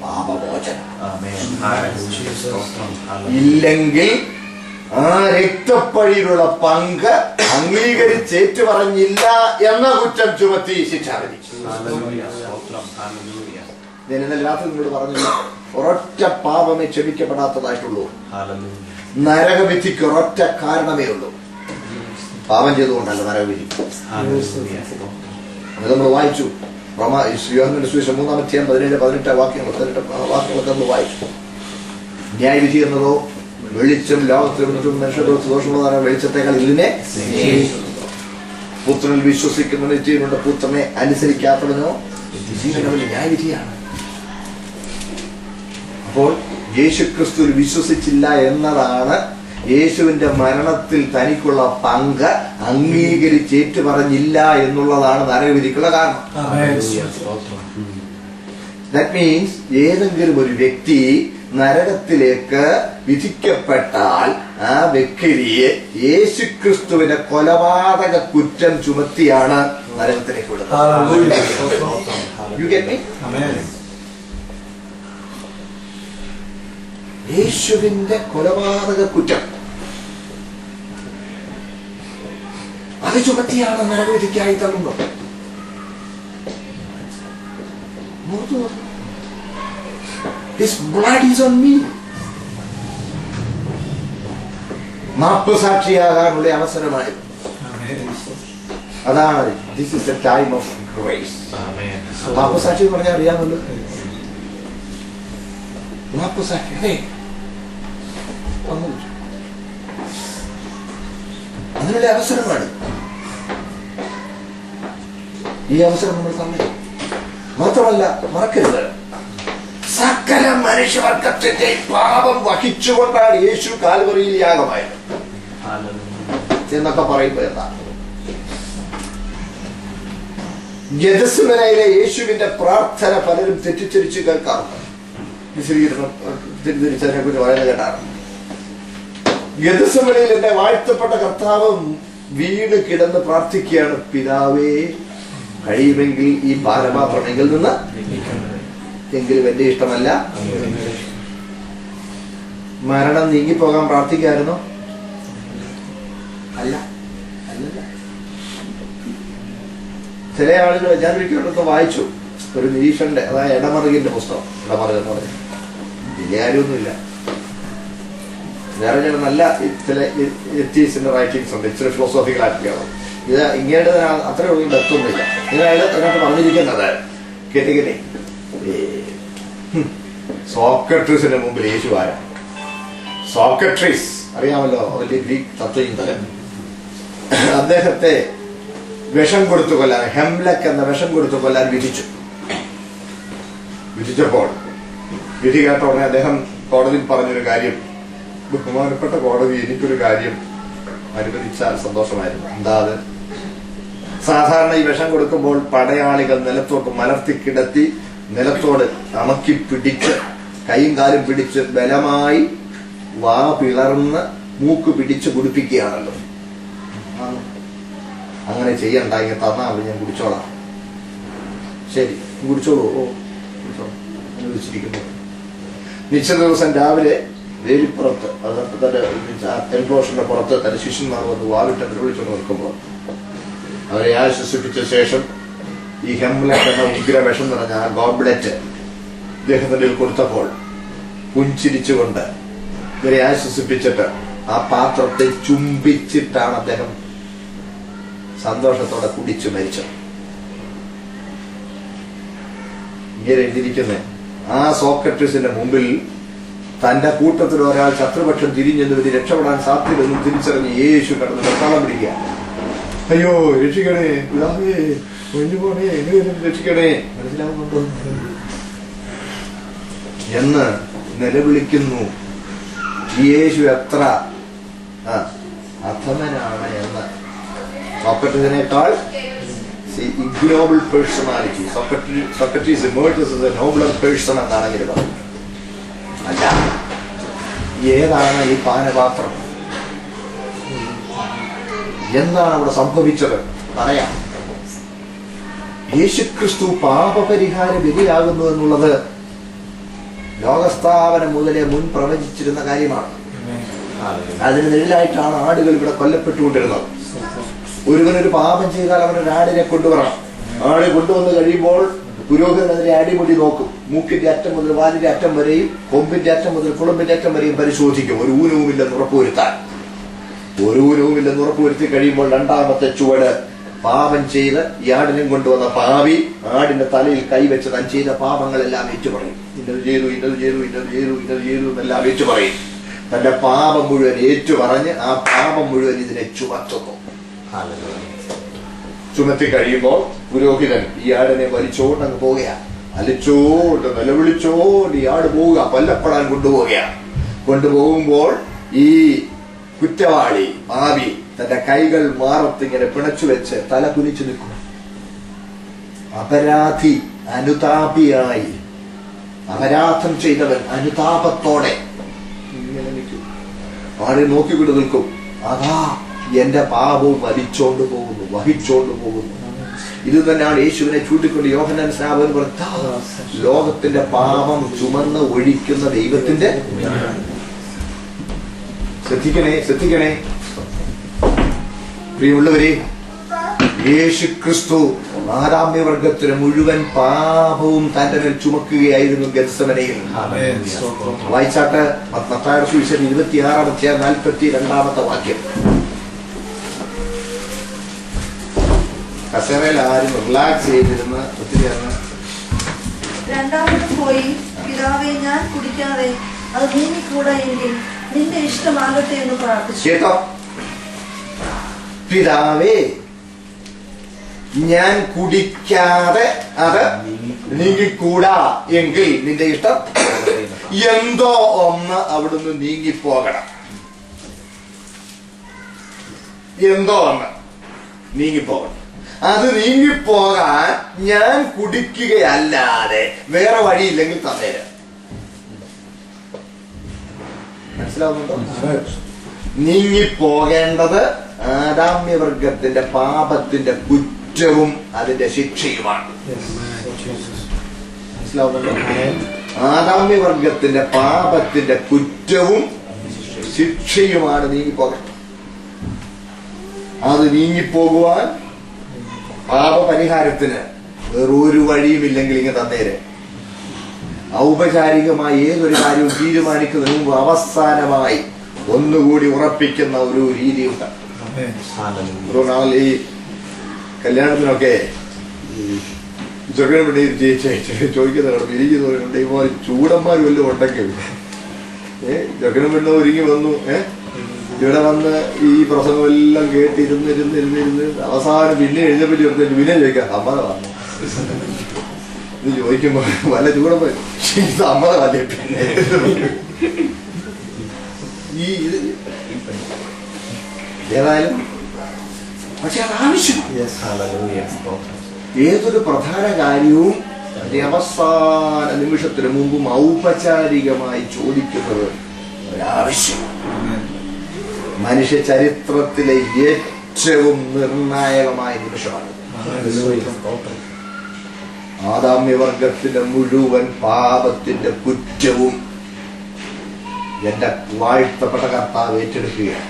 പാപമോചനം. ഇല്ലെങ്കിൽ ആ രക്തപ്പഴിയിലുള്ള പങ്ക് അംഗീകരിച്ച് ഏറ്റുപറഞ്ഞില്ല എന്ന കുറ്റം ചുമത്തി ശിക്ഷാവിധി. ഞാൻ ഇന്നലെ രാത്രി നിങ്ങളോട് പറഞ്ഞില്ല, ഒരൊറ്റ പാപമേ ക്ഷമിക്കപ്പെടാത്തതായിട്ടുള്ളൂ. നരകവിധിക്ക് ഒരൊറ്റ കാരണമേ ഉള്ളൂ, പാപം ചെയ്തുകൊണ്ടല്ല നരകവിധി. അത് നമ്മൾ വായിച്ചു. യോഹന്നാന്റെ സുവിശേഷം 3-ാം 17-18 വാക്യങ്ങളൊക്കെ നമ്മൾ വായിച്ചു. ന്യായവിധി എന്നതോ വെളിച്ചം ലോകത്തിൽ മനുഷ്യർക്ക് ദോഷമുള്ളതാണ്. വെളിച്ചത്തെക്കാൾ ഇതിനെ പുത്രനിൽ വിശ്വസിക്കുന്ന ജീവനുണ്ട്, പുത്രനെ അനുസരിക്കാത്തവനോ ജീവനവന് ന്യായവിധിയാണ്. അപ്പോൾ യേശുക്രിസ്തു വിശ്വസിച്ചില്ല എന്നതാണ് യേശുവിന്റെ മരണത്തിൽ തനിക്കുള്ള പങ്ക് അംഗീകരിച്ച് ഏറ്റുപറഞ്ഞില്ല എന്നുള്ളതാണ് നരകവിധിക്കുള്ള കാരണം. ദാറ്റ് മീൻസ് ഏതെങ്കിലും ഒരു വ്യക്തി നരകത്തിലേക്ക് വിധിക്കപ്പെട്ടാൽ ആ വ്യക്തിയെ യേശുക്രിസ്തുവിനെ കൊലപാതക കുറ്റം ചുമത്തിയാണ് നരകത്തിലേക്ക് വിടുന്നത്. You get me? യേശുവിന്റെ കൊലപാതക കുറ്റം അത് ചുമത്തിയാണ് നരകവിധിക്കായി തള്ളുന്നത്. His blood is on me. മാപ്പുസാക്ഷിയാകാനുള്ള അവസരമായിരുന്നു. അതാണ് this is the time of grace. മാപ്പുസാക്ഷി എന്ന് പറഞ്ഞാൽ അറിയാമല്ലോ. മാപ്പുസാക്ഷി അതിനുള്ള അവസരമാണ്. ഈ അവസരം നമ്മൾ തന്നെ മാത്രമല്ല മറക്കരുത്, സകല മനുഷ്യവർഗത്തിന്റെ പാപം വഹിച്ചുകൊണ്ടാണ് യേശു കാൽവറിയിൽ യാഗമായത് എന്നൊക്കെ പറയുമ്പോ എന്താ, ഗെത്സമനയിലെ യേശുവിന്റെ പ്രാർത്ഥന പലരും തെറ്റിദ്ധരിച്ച് കേൾക്കാറുണ്ട്. തെറ്റിദ്ധരിച്ചതിനെ കുറിച്ച് പറയുന്നത് കേട്ടാണ്. ഗെത്സമനയിൽ എന്റെ വാഴ്ത്തപ്പെട്ട കർത്താവ് വീണ് കിടന്ന് പ്രാർത്ഥിക്കുകയാണ്, പിതാവേ കഴിയുമെങ്കിൽ ഈ ഭാരപാത്രം എങ്കിൽ നിന്ന് എങ്കിലും എന്റെ ഇഷ്ടമല്ല. മരണം നീങ്ങിപ്പോകാൻ പ്രാർത്ഥിക്കായിരുന്നോ? അല്ല, അല്ലല്ല. ചില ആളുകൾ ഞാൻ ഒരിക്കലൊക്കെ വായിച്ചു, ഒരു നിരീക്ഷന്റെ, അതായത് ഇടമറുകിന്റെ പുസ്തകം. ഇടമറുക എന്ന് പറഞ്ഞു വലിയ കാര്യമൊന്നുമില്ല, വേറെ ചില നല്ല ചില എത്തീസിന്റെ റൈറ്റിംഗ്സ് ഉണ്ട്, ഇച്ചിരി ഫിലോസോഫിക്കൽ ആയിട്ടൊക്കെയാണ്. ഇത് ഇങ്ങനെ അത്ര ഒന്നും ഡെപ്തൊന്നുമില്ല. ഇതിനായിട്ട് അതിനകത്ത് പറഞ്ഞിരിക്കുന്നത് കേട്ടിങ്ങനെ, സോക്രട്ടീസിന്റെ മുമ്പിൽ യേശു ആരാ? സോക്രട്ടീസ് അറിയാമല്ലോ, വലിയ ഗ്രീക്ക് തത്വചിന്തകൻ. അദ്ദേഹത്തെ വിഷം കൊടുത്തു കൊല്ലാൻ, ഹെംലക്ക് എന്ന വിഷം കൊടുത്തു കൊല്ലാൻ വിധിച്ചപ്പോൾ വിധി കേട്ട ഉടനെ അദ്ദേഹം കോടതിയിൽ പറഞ്ഞൊരു കാര്യം, ബഹുമാനപ്പെട്ട കോടതി എനിക്കൊരു കാര്യം അനുവദിച്ചാൽ സന്തോഷമായിരുന്നു. എന്താ അത്? സാധാരണ ഈ വിഷം കൊടുക്കുമ്പോൾ പടയാളികൾ നിലത്തോട്ട് മലർത്തി കിടത്തി നിലത്തോട് അമക്കി പിടിച്ച് കൈയും കാലും പിടിച്ച് ബലമായി വാ പിളർന്ന് മൂക്ക് പിടിച്ച് കുടിപ്പിക്കുകയാണല്ലോ. അങ്ങനെ ചെയ്യണ്ട, ഇങ്ങനെ തന്നാ മതി, ഞാൻ കുടിച്ചോളാം. ശരി, കുടിച്ചോളൂ. ഓ കുടിച്ചോളാം അനുവദിച്ചിരിക്കുന്നു. നിശ്ചിത ദിവസം രാവിലെ വേലിപ്പുറത്ത്, അത് തന്റെ എൻക്ലോഷറിന്റെ പുറത്ത് തന്റെ ശിഷ്യന്മാർ വന്ന് വാവിട്ട് വിളിച്ചുകൊണ്ട് നിൽക്കുമ്പോൾ അവരെ ആശ്വസിപ്പിച്ച ശേഷം ഈ ഹെംലക്ക് എന്ന ഉഗ്ര വിഷം നിറഞ്ഞ ആ ഗോബ്ലെറ്റ് ഇദ്ദേഹത്തിന്റെ കൊടുത്തപ്പോൾ പുഞ്ചിരിച്ചുകൊണ്ട് ഇവരെ ആശ്വസിപ്പിച്ചിട്ട് ആ പാത്രത്തെ ചുംബിച്ചിട്ടാണ് അദ്ദേഹം സന്തോഷത്തോടെ കുടിച്ചു മരിച്ചത്. ഇങ്ങനെ എഴുതിയിരിക്കുന്നത് ആ സോക്രട്ടീസിന്റെ മുമ്പിൽ തന്റെ കൂട്ടത്തിൽ ഒരാൾ ശത്രുപക്ഷം തിരിഞ്ഞെന്ന് വരി രക്ഷപ്പെടാൻ സാധ്യതയൊന്നും തിരിച്ചറിഞ്ഞ് യേശു കടന്ന് വെക്കാളം പിടിക്കുക. അയ്യോ രക്ഷിക്കണേ, പിതാവേ ഒഴിഞ്ഞുപോണേ, രക്ഷിക്കണേ, മനസ്സിലാവുന്നുണ്ടോ എന്ന് നിലവിളിക്കുന്നു. യേശു എത്ര അധമനാണ് എന്ന്. സോക്രട്ടീസിനേക്കാൾ ignoble personality, Socrates emerges as a nobler person എന്നാണെങ്കിലും പറഞ്ഞു. അല്ല, ഏതാണ് ഈ പാനപാത്രം? എന്താണ് അവിടെ സംഭവിച്ചത്? പറയാം. യേശുക്രിസ്തു പാപപരിഹാര ബലിയാകുന്നു എന്നുള്ളത് ലോകസ്ഥാപനം മുതലേ മുൻ പ്രവചിച്ചിരുന്ന കാര്യമാണ്. അതിന് നിഴലായിട്ടാണ് ആടുകൾ ഇവിടെ കൊല്ലപ്പെട്ടുകൊണ്ടിരുന്നത്. ഒരുവനൊരു പാപം ചെയ്താൽ അവനൊരു ആടിനെ കൊണ്ടുവരണം. ആട് കൊണ്ടുവന്ന് കഴിയുമ്പോൾ പുരോഹിതൻ അതിനെ അടിമുടി നോക്കും. മൂക്കിന്റെ അറ്റം മുതൽ വാലിന്റെ അറ്റം വരെയും കൊമ്പിന്റെ അറ്റം മുതൽ കുളമ്പിന്റെ അറ്റം വരെയും പരിശോധിക്കും. ഒരു ഊനവുമില്ലെന്ന് ഉറപ്പുവരുത്താൻ. ഒരു ഊനവുമില്ലെന്ന് ഉറപ്പുവരുത്തി കഴിയുമ്പോൾ രണ്ടാമത്തെ ചുവട്, പാപം ചെയ്ത് ഈ ആടിനെ കൊണ്ടുവന്ന പാപി ആടിന്റെ തലയിൽ കൈവച്ച് താൻ ചെയ്ത പാപങ്ങളെല്ലാം ഏറ്റുപറയും. ഇന്നത് ചെയ്തു, ഇന്നത് ചെയ്തു, ഇന്നത് ചെയ്തു, ഇന്നത് ചെയ്തു എന്നെല്ലാം ഏറ്റുപറയും. തന്റെ പാപം മുഴുവൻ ഏറ്റുപറഞ്ഞ് ആ പാപം മുഴുവൻ ഇതിനെ ചുമത്തുന്നു. ചുമത്തി കഴിയുമ്പോൾ പുരോഹിതൻ ഈ ആടിനെ വലിച്ചോണ്ട് അങ്ങ് പോവുകയാണ്. അലിച്ചോണ്ട് നിലവിളിച്ചോണ്ട് ഈ ആട് പോവുക, കൊല്ലപ്പെടാൻ കൊണ്ടുപോവുകയാണ്. കൊണ്ടുപോകുമ്പോൾ ഈ കുറ്റവാളി പാപി തന്റെ കൈകൾ മാറത്തിങ്ങനെ പിണച്ചു വെച്ച് തല കുനിച്ചു നിൽക്കും. അപരാധി അനുതാപിയായി, അപരാധം ചെയ്തവൻ അനുതാപത്തോടെ ഇങ്ങനെ നിൽക്കും. ആരെ നോക്കിക്കൊണ്ട് നിൽക്കും. അതാ എന്റെ പാപവും വഹിച്ചോണ്ട് പോകുന്നു. ഇത് തന്നെയാണ് യേശുവിനെ ചൂണ്ടിക്കൊണ്ട് യോഹന്നാൻ സ്നാപകൻ പറഞ്ഞ ലോകത്തിന്റെ പാപം ചുമന്ന് ഒഴിക്കുന്ന ദൈവത്തിന്റെ. ശ്രദ്ധിക്കണേ പ്രിയമുള്ളവരെ, യേശു ക്രിസ്തു ആദാമ്യവർഗത്തിന് മുഴുവൻ പാപവും തന്റെ മേൽ ചുമക്കുകയായിരുന്നു ഗെത്സമനയിൽ. വായിച്ചാട്ട് മത്തായിയുടെ സുവിശേഷം 26-42 വാക്യം. കസേരയിൽ ആരും റിലാക്സ് ചെയ്തിരുന്ന് ഒത്തിരി രണ്ടാമതും പോയി, പിതാവേ, ഞാൻ കുടിക്കാതെ അത് നീങ്ങിക്കൂടാ എങ്കിൽ നിന്റെ ഇഷ്ടമാകട്ടെ എന്ന് പ്രാർത്ഥിച്ചു. കേട്ടോ, പിതാവേ, ഞാൻ കുടിക്കാതെ അത് നീങ്ങിക്കൂടാ എങ്കിൽ നിന്റെ ഇഷ്ടം. എന്തോ ഒന്ന് അവിടുന്ന് നീങ്ങിപ്പോകണം. അത് നീങ്ങിപ്പോകാൻ ഞാൻ കുടിക്കുകയല്ലാതെ വേറെ വഴിയില്ലെങ്കിൽ തന്നേര്. മനസ്സിലാവുന്നുണ്ടോ? നീങ്ങിപ്പോകേണ്ടത് ആദാമ്യവർഗത്തിന്റെ പാപത്തിന്റെ കുറ്റവും അതിന്റെ ശിക്ഷയുമാണ്. മനസ്സിലാവുന്നുണ്ടോ? ആദാമ്യവർഗത്തിന്റെ പാപത്തിന്റെ കുറ്റവും ശിക്ഷയുമാണ് നീങ്ങിപ്പോകേണ്ടത്. അത് നീങ്ങിപ്പോകുവാൻ പാപപരിഹാരത്തിന് വേറൊരു വഴിയുമില്ലെങ്കിൽ ഇങ്ങനെ തന്നേര്. ഔപചാരികമായി ഏതൊരു കാര്യവും തീരുമാനിക്കുന്നതിന് മുമ്പ് അവസാനമായി ഒന്നുകൂടി ഉറപ്പിക്കുന്ന ഒരു രീതിയുണ്ട്. അതുകൊണ്ടാണ് ഈ കല്യാണത്തിനൊക്കെ ചെറുക്കനെ വേണ്ടി ചോദിക്കുന്നുണ്ട്, ഇരിക്കുന്നവരുണ്ട് ഇതുപോലെ ചൂടന്മാർ വല്ലതും ഉണ്ടെങ്കിൽ ചെറുക്കനും പെണ്ണും ഒരുങ്ങി വന്നു, ഇവിടെ വന്ന് ഈ പ്രസംഗമെല്ലാം കേട്ടിരുന്നിരുന്നിരുന്നിരുന്ന് അവസാനം പിന്നെ എഴുന്നപ്പറ്റി ചേർത്ത് പിന്നെ ചോദിക്കാം സമ്മതമാണ്. ഇത് ചോദിക്കുമ്പോ വല്ല ചൂടന്മാർ സമ്മതമല്ലേ പിന്നെ ഈ ഇത് ഏതായാലും. പക്ഷെ അത് ആവശ്യം. ഏതൊരു പ്രധാന കാര്യവും അതിന്റെ അവസാന നിമിഷത്തിന് മുമ്പും ഔപചാരികമായി ചോദിക്കുന്നത് ഒരാവശ്യം. മനുഷ്യ ചരിത്രത്തിലെ ഏറ്റവും നിർണായകമായ നിമിഷമാണ്. ആദാമ്യവർഗത്തിന്റെ മുഴുവൻ പാപത്തിന്റെ കുറ്റവും എന്റെ വാഴ്ത്തപ്പെട്ട കർത്താവ് ഏറ്റെടുക്കുകയാണ്.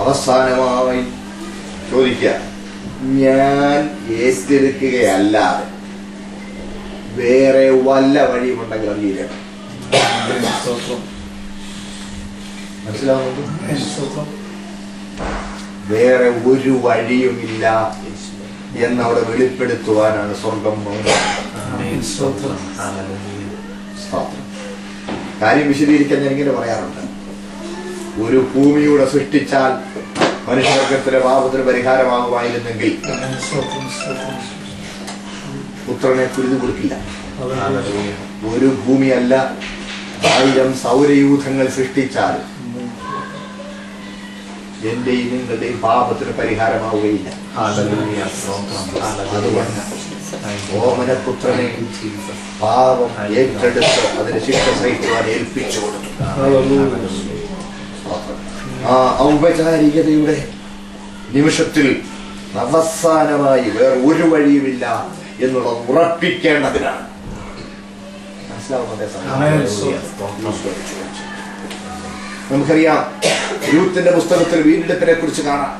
അവസാനമായി ചോദിക്കുക, ഞാൻ ഏറ്റെടുക്കുകയല്ലാതെ വേറെ വല്ല വഴിയുമുണ്ടെങ്കിൽ അറിയില്ല. മനസ്സിലാവുന്നുണ്ട്? വേറെ ഒരു വഴിയുമില്ല എന്നവിടെ വെളിപ്പെടുത്തുവാനാണ് സ്വർഗം. കാര്യം വിശദീകരിക്കാൻ ഞാൻ ഇങ്ങനെ പറയാറുണ്ട്. ഒരു ഭൂമിയുടെ സൃഷ്ടിച്ചാൽ മനുഷ്യവർഗത്തിന്റെ പാപത്തിന് പരിഹാരമാകുമായിരുന്നെങ്കിൽ പുത്രനെ കുരുതി കൊടുക്കില്ല. ഒരു ഭൂമിയല്ല, 1000 സൗരയൂഥങ്ങൾ സൃഷ്ടിച്ചാൽ എന്റെയും നിങ്ങളുടെയും പാപത്തിന് പരിഹാരമാവുകയില്ല. അതുകൊണ്ട് ഓമനപുത്രനെ പാപം ഏറ്റെടുത്ത് അതിന് ശിക്ഷ സഹിക്കുവാൻ ഏൽപ്പിച്ചു കൊടുത്തു. ആ ഔപചാരികതയുടെ നിമിഷത്തിൽ അവസാനമായി വേറെ ഒരു വഴിയുമില്ല എന്നുള്ളത് ഉറപ്പിക്കേണ്ടതിനാണ്. നമുക്കറിയാം, രൂത്തിന്റെ പുസ്തകത്തിൽ വീണ്ടെടുപ്പിനെ കുറിച്ച് കാണാം.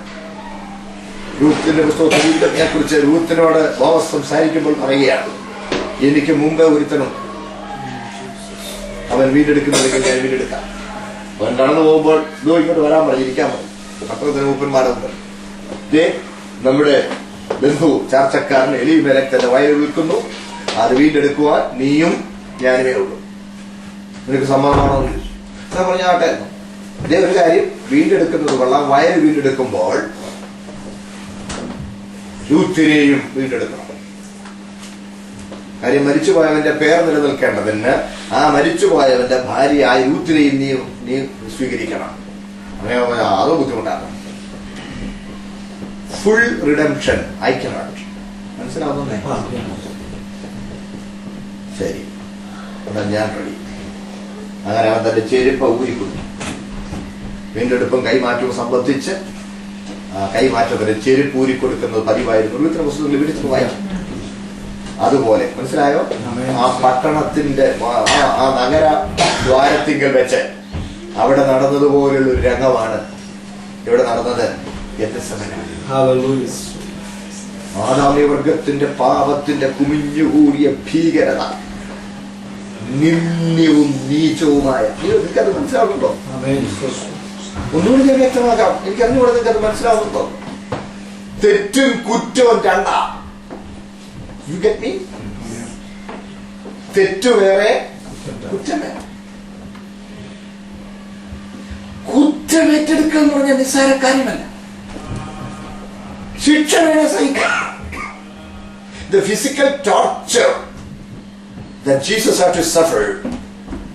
രൂത്തിന്റെ പുസ്തകത്തിൽ വീണ്ടെടുപ്പിനെ കുറിച്ച് രൂത്തിനോട് ബോവസ് സംസാരിക്കുമ്പോൾ പറയുകയാണ്, എനിക്ക് മുമ്പേ ഒരുത്തനും അവൻ വീണ്ടെടുക്കുന്നുണ്ടെങ്കിൽ ഞാൻ വീണ്ടെടുക്കാം. അവൻ കടന്നു പോകുമ്പോൾ ഇതോ ഇങ്ങോട്ട് വരാൻ പറഞ്ഞിരിക്കാൻ പറഞ്ഞു. പത്രത്തിന് മൂപ്പന്മാരുണ്ട്. നമ്മുടെ ബന്ധു ചാർച്ചക്കാരൻ എലിമേലെക്ക് തന്റെ വയൽ വിൽക്കുന്നു, അത് വീണ്ടെടുക്കുവാൻ നീയും ഞാനുമേ ഉള്ളൂ. നിനക്ക് സമ്മതമാണോ എന്ന് ചോദിച്ചു. ഞാൻ പറഞ്ഞാട്ടെ, ഇതേ ഒരു കാര്യം വീണ്ടെടുക്കുന്നത് കൊള്ളാം. വയൽ വീണ്ടെടുക്കുമ്പോൾ രൂത്തിനെയും വീണ്ടെടുക്കണം. കാര്യം മരിച്ചുപോയവന്റെ പേർ നിലനിൽക്കേണ്ടതിന് ആ മരിച്ചുപോയവന്റെ ഭാര്യയായ രൂത്തിനെയും നീ സ്വീകരിക്കണം. അങ്ങനെ അതോ ബുദ്ധിമുട്ടാണ്. Full redemption I cannot. മനസ്സിലാവുന്നേ? ശരി, അതാ ഞാൻ റെഡി. അങ്ങനെ അവൻ തന്റെ ചെരുപ്പ് ഊരിക്കൊടുത്തു. വീണ്ടെടുപ്പും കൈമാറ്റവും സംബന്ധിച്ച് കൈമാറ്റത്തിന് ചെരുപ്പ് ഊരിക്കൊടുക്കുന്നത് പതിവായിരുന്നു. വിവിധ പുസ്തകങ്ങളിൽ വിളിച്ചു വായിച്ചു. അതുപോലെ മനസ്സിലായോ? ആ പട്ടണത്തിന്റെ ആ നഗര ദ്വാരത്തിങ്കൽ വെച്ച് അവിടെ നടന്നതുപോലുള്ള ഒരു രംഗമാണ് ഇവിടെ നടന്നത്. ആദാമ്യ വർഗത്തിന്റെ പാപത്തിന്റെ കുമിഞ്ഞുകൂടിയ ഭീകരത, നിന്ദ്യവും നീചവുമായ, നിങ്ങൾക്കത് മനസ്സിലാവുന്നുണ്ടോ? ഒന്നുകൂടി ഞാൻ വ്യക്തമാക്കാം. എനിക്ക് അറിഞ്ഞുകൂടെ നിങ്ങൾക്കത് മനസ്സിലാവുന്നുണ്ടോ? തെറ്റും കുറ്റവും രണ്ടാ. You get me? തെറ്റു വേറെ, കുറ്റം വേറെ. കുറ്റം ഏറ്റെടുക്കുക എന്ന് പറഞ്ഞാൽ നിസ്സാര കാര്യമല്ല. ശിക്ഷ വേണേ സഹിക്കാം. The physical torture that Jesus had to suffer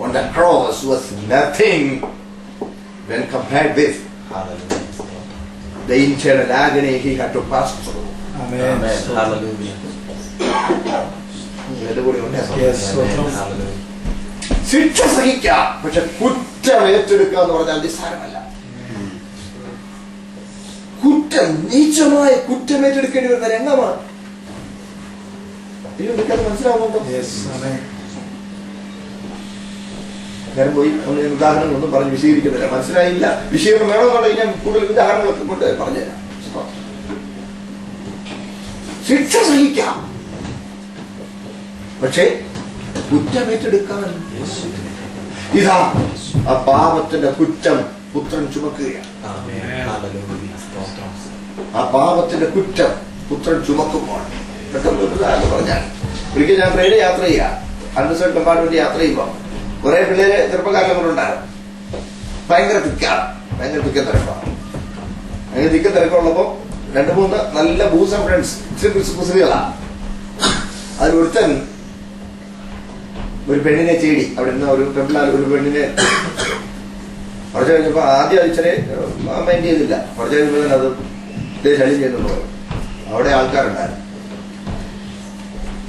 on the cross was nothing when compared with the internal agony he had to pass through. Amen. Hallelujah. ശിക്ഷ സഹിക്കാം, പക്ഷെ കുറ്റം ഏറ്റെടുക്കുക എന്ന് പറഞ്ഞാൽ നിസ്സാരമല്ല. കുറ്റം, നീചമായ കുറ്റം ഏറ്റെടുക്കേണ്ടി വരുന്ന രംഗമാണ്. എനിക്കത് മനസ്സിലാവുന്നുണ്ടോ? ഞാൻ പോയി ഉദാഹരണങ്ങളൊന്നും പറഞ്ഞ് വിശദീകരിക്കുന്നില്ല. മനസ്സിലായില്ല, വിഷയം വേണമെന്നുണ്ടെങ്കിൽ ഞാൻ കൂടുതൽ ഉദാഹരണങ്ങളൊക്കെ കൊണ്ട് പറഞ്ഞുതരാം. ശിക്ഷ സഹിക്കാം, പക്ഷേ കുറ്റമേറ്റെടുക്കാൻ ഇതാ ആ പാപത്തിന്റെ കുറ്റം പുത്രൻ ചുമക്കുകയാണ്. ആ പാപത്തിന്റെ കുറ്റം പുത്രൻ ചുമക്കുമ്പോൾ പെട്ടെന്ന് പറഞ്ഞാൽ, ഒരിക്കൽ ഞാൻ ട്രെയിനിൽ യാത്ര ചെയ്യാം, അൺറിസർവ്ഡ് കമ്പാർട്ട്മെന്റ് യാത്ര ചെയ്യുമ്പോൾ കുറെ പിള്ളേര് ചെറുപ്പക്കാരെല്ലാം കൂടെ ഉണ്ടായിരുന്നു. ഭയങ്കര തിക്കാണ്, ഭയങ്കര തിക്കം തിരക്കാണ്. അങ്ങനെ തിക്കം തിരക്കുള്ളപ്പോ 2-3 നല്ല ബൂസം ഫ്രണ്ട്സ് കുസൃതികളാണ്. അതിലൊരുത്തൻ ഒരു പെണ്ണിനെ ചേടി. അവിടെ നിന്ന് ഒരു പെമ്പിളാർ ഒരു പെണ്ണിനെ കുറച്ച് കഴിഞ്ഞപ്പോ ആദ്യം അയച്ചനെ മൈൻഡ് ചെയ്തില്ല. കുറച്ച് കഴിഞ്ഞപ്പോൾ അത് ശല്യം ചെയ്യുന്നു. അവിടെ ആൾക്കാരുണ്ടായിരുന്നു.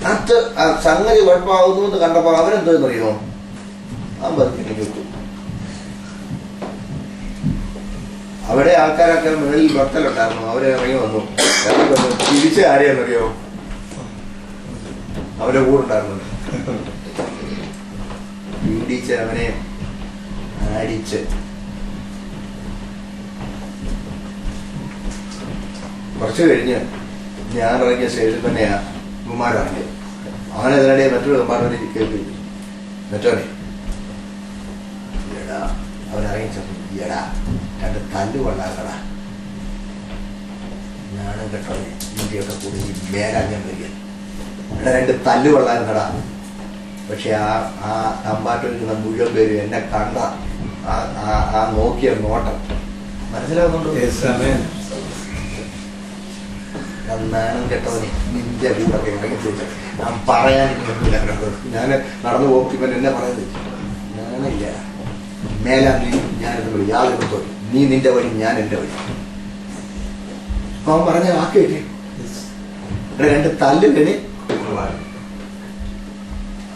അത് സംഗതി കുഴപ്പമാകുന്നു എന്ന് കണ്ടപ്പോ അവരെന്തോന്ന് അറിയുമോ? കിട്ടും. അവിടെ ആൾക്കാരൊക്കെ മുകളിൽ ഭക്തലുണ്ടായിരുന്നു. അവരെ ഇറങ്ങി വന്നു. തിരിച്ച് ആരെയാണെന്നറിയോ? അവരെ കൂടെ ഇടിച്ച് അവനെ അടിച്ച് കുറച്ച് കഴിഞ്ഞ് ഞാൻ ഇറങ്ങിയ സ്റ്റേജിൽ തന്നെയാ കുമാരറിഞ്ഞത്. അവനെതിരെ മറ്റൊരു കുമാരനെ കേൾപ്പി മറ്റോനെ എടാ അവനിറങ്ങി ചെന്നു. എടാ 2 തല്ല് കൊള്ളാക്കടാ, ഞാനും കേട്ടോനെ ഇന്ത്യയൊക്കെ കൂടി മേലാഞ്ഞം വരിക. എടാ 2 തല്ല് കൊള്ളായിരുന്നടാ. പക്ഷെ ആ അമ്പാറ്റൊരുക്കുന്ന മുഴുവൻ പേരും എന്നെ കണ്ട ആ നോക്കിയ നോട്ടം മനസ്സിലാവുന്നുണ്ടോ? നാണം കെട്ടവനെ നിന്റെ കൂടെ ഇറങ്ങി ചോദിച്ചു. ഞാൻ പറയാനില്ല. ഞാൻ നടന്നു പോകുമ്പോൾ എന്നെ പറയുന്നത് ഞാനില്ല, മേലാ നീ ഞാനെന്ന് വിളി, യാതൊരു തോന്നി, നീ നിന്റെ വഴി, ഞാൻ എന്റെ വഴി. അപ്പൊ അവൻ പറഞ്ഞ വാക്ക് കേട്ടേ, 2 തല്ല് കണി.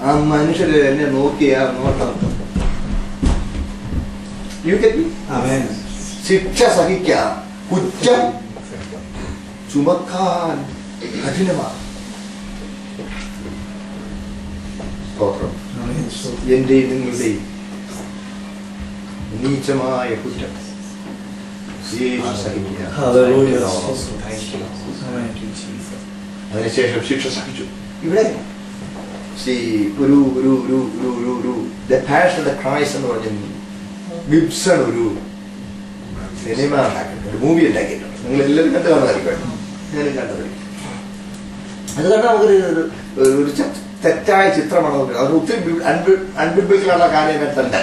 ആ മനുഷ്യര് എന്നെ നോക്കിയ നോട്ടം. ശിക്ഷ സഹിക്കാം, കുറ്റം ചുമക്കാൻ കഠിനമാണ്. സ്തോത്രം. എന്റെയും നിങ്ങളുടെയും നീചമായ കുറ്റം അതിനുശേഷം ശിക്ഷ സഹിച്ചു. ഇവിടെ ഒരു ക്രൈസ്റ്റ് എന്ന് പറഞ്ഞ ഗിബ്സൺ ഒരു സിനിമ ഉണ്ടാക്കിയിട്ടുണ്ട്, ഒരു മൂവി ഉണ്ടാക്കിയിട്ടുണ്ട്. നിങ്ങൾ എല്ലാവരും കണ്ടു കാണുമായിരിക്കും. ഞാനും കണ്ടത്. അത് കണ്ടാൽ നമുക്കൊരു ഒരു തെറ്റായ ചിത്രമാണ്. അത് ഒത്തിരി അൺബിബിക്കലുള്ള കാര്യങ്ങൾ തന്നെ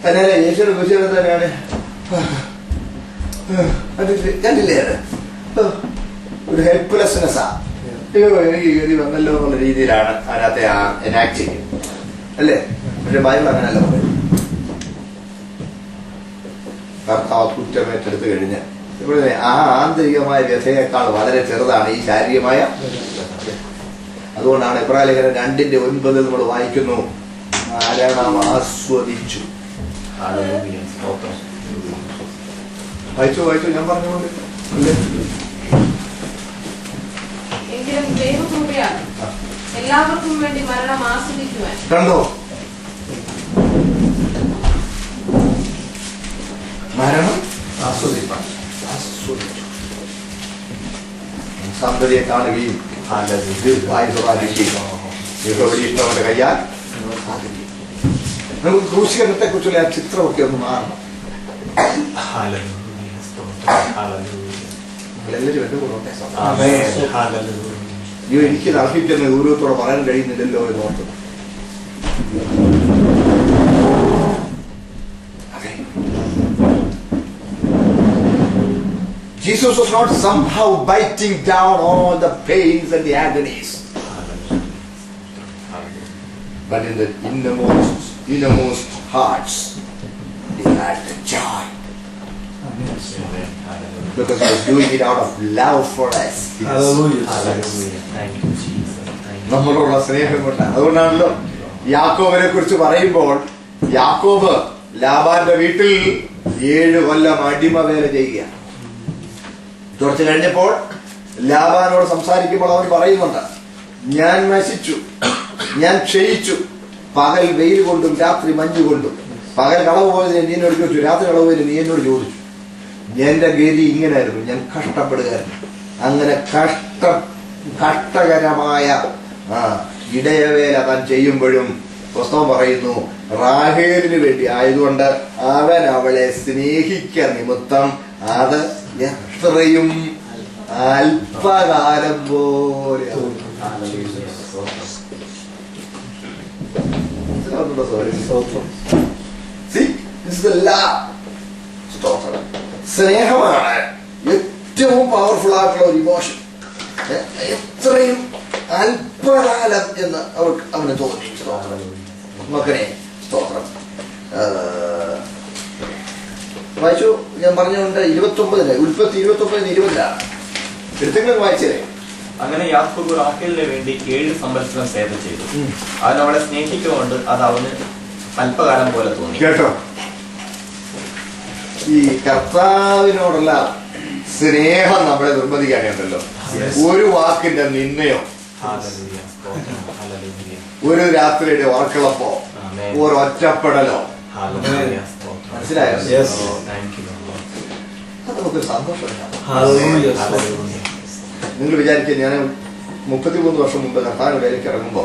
തന്നെ യേശുവിന്റെ വിഷയം തന്നെയാണ്. കണ്ടില്ലേ? ഒരു ഹെൽപ്ലെസ്നെസ്സാ. അയ്യോ എനിക്ക് ഗതി വന്നല്ലോ എന്നുള്ള രീതിയിലാണ് അതിനകത്തെ എനാക്ട് ചെയ്യുന്നത്, അല്ലേ? പക്ഷെ ബൈബിൾ അങ്ങനെയല്ല പറയുന്നത്. കർത്താവ് കുറ്റമേറ്റെടുത്ത് കഴിഞ്ഞ് ഇവിടെ ആ ആന്തരികമായ വ്യഥയേക്കാൾ വളരെ ചെറുതാണ് ഈ ശാരീരികമായ. അതുകൊണ്ടാണ് എബ്രായ ലേഖനം 2:9 നമ്മൾ വായിക്കുന്നു, മരണം ആസ്വദിച്ചു. Hallelujah. സ്തോത്രം. വായിച്ചു ഞാൻ പറഞ്ഞുകൊണ്ട് എങ്കിലും ദൈവകൃപയാൽ എല്ലാവർക്കും വേണ്ടി മരണം ആസ്വദിക്കുവാൻ കണ്ടോ? മരണം ആസ്വദിച്ചു. സന്തതിയെ കാണുകയും ഇഷ്ടവന്റെ കയ്യാൽ നമുക്ക് ക്രൂശീകരണത്തെ കുറിച്ചുള്ള ആ ചിത്രമൊക്കെ ഒന്ന് മാറണം. Hallelujah. സ്തോത്രം. Hallelujah. എല്ലാവരും എന്റെ കൂടെ ഉണ്ടേ. Amen. Hallelujah. അയ്യോ എനിക്ക് അർഹിക്കുന്ന ഗൗരവത്തോടെ പറയാൻ കഴിയുന്നില്ലല്ലോ എന്ന് ഓർത്തത്. Jesus was not somehow biting down all the pains and the agonies, but in the innermost hearts, he had the joy. Because he was doing it out of love for us. Hallelujah. Thank you, Jesus. Thank you. നമ്മളോടുള്ള സ്നേഹം കൊണ്ടാണ്. അതുകൊണ്ടാണല്ലോ യാക്കോബിനെ കുറിച്ച് പറയുമ്പോൾ യാക്കോബ് ലാബാന്റെ വീട്ടിൽ 7 കൊല്ലം അടിമ വേല ചെയ്യുക. കുറച്ച് കഴിഞ്ഞപ്പോൾ ലാബാനോട് സംസാരിക്കുമ്പോൾ അവൻ പറയുന്നുണ്ട്, ഞാൻ നശിച്ചു, ഞാൻ ക്ഷയിച്ചു, പകൽ വെയിൽ കൊണ്ടും രാത്രി മഞ്ഞു കൊണ്ടും. പകൽ കളവ് പോയതിന് നീ എന്നോട് ചോദിച്ചു, രാത്രി കളവ് പോയതിന് നീ എന്നോട് ചോദിച്ചു. എന്റെ ഗതി ഇങ്ങനെയായിരുന്നു, ഞാൻ കഷ്ടപ്പെടുകയായിരുന്നു. അങ്ങനെ കഷ്ടകരമായ ഇടയവേല താൻ ചെയ്യുമ്പോഴും പുസ്തകം പറയുന്നു, റാഹേലിന് വേണ്ടി ആയതുകൊണ്ട് അവൻ അവളെ സ്നേഹിക്ക നിമിത്തം അത് എത്രയും അല്പകാലം പോലെ. സ്നേഹമാണ് ഏറ്റവും പവർഫുൾ ആയിട്ടുള്ള ഒരു ഇമോഷൻ. എത്രയും അല്പകാലം എന്ന് അവന് തോന്നി. മകനെ സ്തോത്രം. വായിച്ചു ഞാൻ പറഞ്ഞുകൊണ്ട് 29 ഉൽപ്പത്തി 29:20 എടുത്തെങ്കിലും വായിച്ചേ. അങ്ങനെ യാക്കോബ് റാഹേലിന് വേണ്ടി 7 സംവത്സരം സേവ ചെയ്തു. അവൻ അവളെ സ്നേഹിക്കൊണ്ട് അത് അവന് അല്പകാലം പോലെ തോന്നി. കേട്ടോ, ഈ കർത്താവിനോടുള്ള സ്നേഹം നമ്മളെ നിർബന്ധിക്കാനുണ്ടല്ലോ. ഒരു വാക്കിന്റെ നിന്നയോ, ഒരു രാത്രിയുടെ ഉറക്കളപ്പോ, ഒരു ഒറ്റപ്പെടലോ, മനസ്സിലായോ? അത് നമുക്കൊരു സന്തോഷമില്ല. നിങ്ങൾ വിചാരിക്കുക, ഞാൻ 33 വർഷം മുമ്പ് കർത്താവിന്റെ വേലയ്ക്ക് ഇറങ്ങുമ്പോ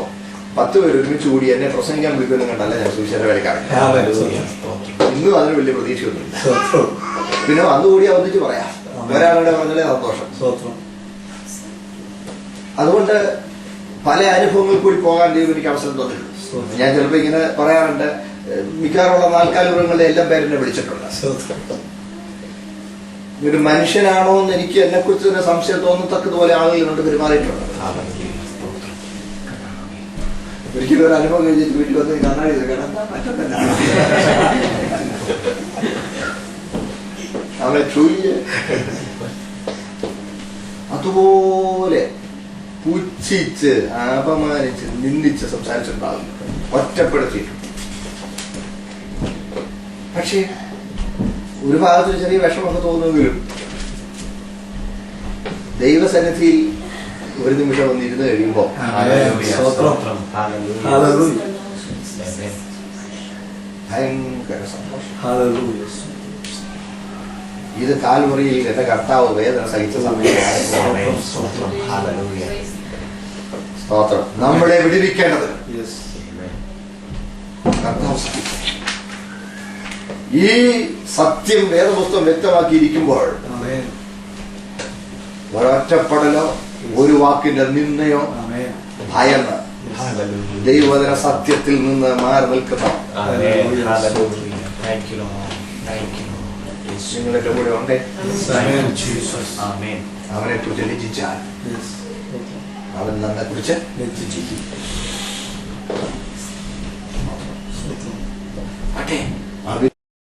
10 പേര് ഒരുമിച്ച് കൂടി എന്നെ പ്രസംഗിക്കാൻ വിളിക്കുമെന്നും കണ്ടല്ല ഞാൻ സുവിശേഷ വേലയ്ക്ക് ഇറങ്ങി. ഇന്നും അതിന് വലിയ പ്രതീക്ഷയൊന്നുമില്ല. പിന്നെ അന്ന് കൂടി ഒന്നിച്ച് പറയാം, ഒരാളുടെ പറഞ്ഞാലേ സന്തോഷം. അതുകൊണ്ട് പല അനുഭവങ്ങളിൽ കൂടി പോകാൻ ദൈവം എനിക്ക് അവസരം തന്നിട്ടുണ്ട്. ഞാൻ ചിലപ്പോ ഇങ്ങനെ പറയാറുണ്ട്, മിക്കവാറുള്ള 4 മൃഗങ്ങളുടെ എല്ലാം പേരെന്നെ വിളിച്ചിട്ടുണ്ട്. ഒരു മനുഷ്യനാണോ എന്ന് എനിക്ക് എന്നെ കുറിച്ച് തന്നെ സംശയം തോന്നത്തക്കതുപോലെ ആളുകൾ എന്നോട് പെരുമാറിയിട്ടുണ്ട്. ഒരിക്കലും ഒരു അനുഭവം കഴിഞ്ഞിട്ട് വീട്ടിൽ വന്ന് കണ്ണാടി പറ്റത്തില്ല. അവനെ ചൊല്ല് അതുപോലെ പുച്ഛിച്ച് അപമാനിച്ച് നിന്ദിച്ച് സംസാരിച്ചിട്ടുണ്ടാകും, ഒറ്റപ്പെടുത്തിയിട്ടുണ്ട്. പക്ഷേ ഒരു ഭാഗത്ത് ചെറിയ വിഷമൊക്കെ തോന്നുമെങ്കിലും ദൈവസന്നിധിയിൽ ഒരു നിമിഷം വന്നിരുന്ന് കഴിയുമ്പോ ഭയങ്കര സന്തോഷം. ഇത് കാൽമുറിയിൽ എന്റെ കർത്താവ് വേദന സഹിച്ച സമയമാണ്. സ്തോത്രം. നമ്മളെ വിടുവിക്കേണ്ടത് ഈ സത്യം വേദപുസ്തകം വ്യക്തമാക്കിയിരിക്കുമ്പോൾ ഒരൊറ്റപ്പെടലോ ഒരു വാക്കിന്റെ നിന്നയോ ഭയന്ന് ദൈവവചന സത്യത്തിൽ നിന്ന് മാറി നിൽക്കുന്ന നിങ്ങളുടെ കൂടെ ഉണ്ടേ. അവനെ കുറിച്ച് ലജ്ജിച്ചാൽ അവൻ നമ്മെ കുറിച്ച് ലജ്ജിച്ചിരിക്കും.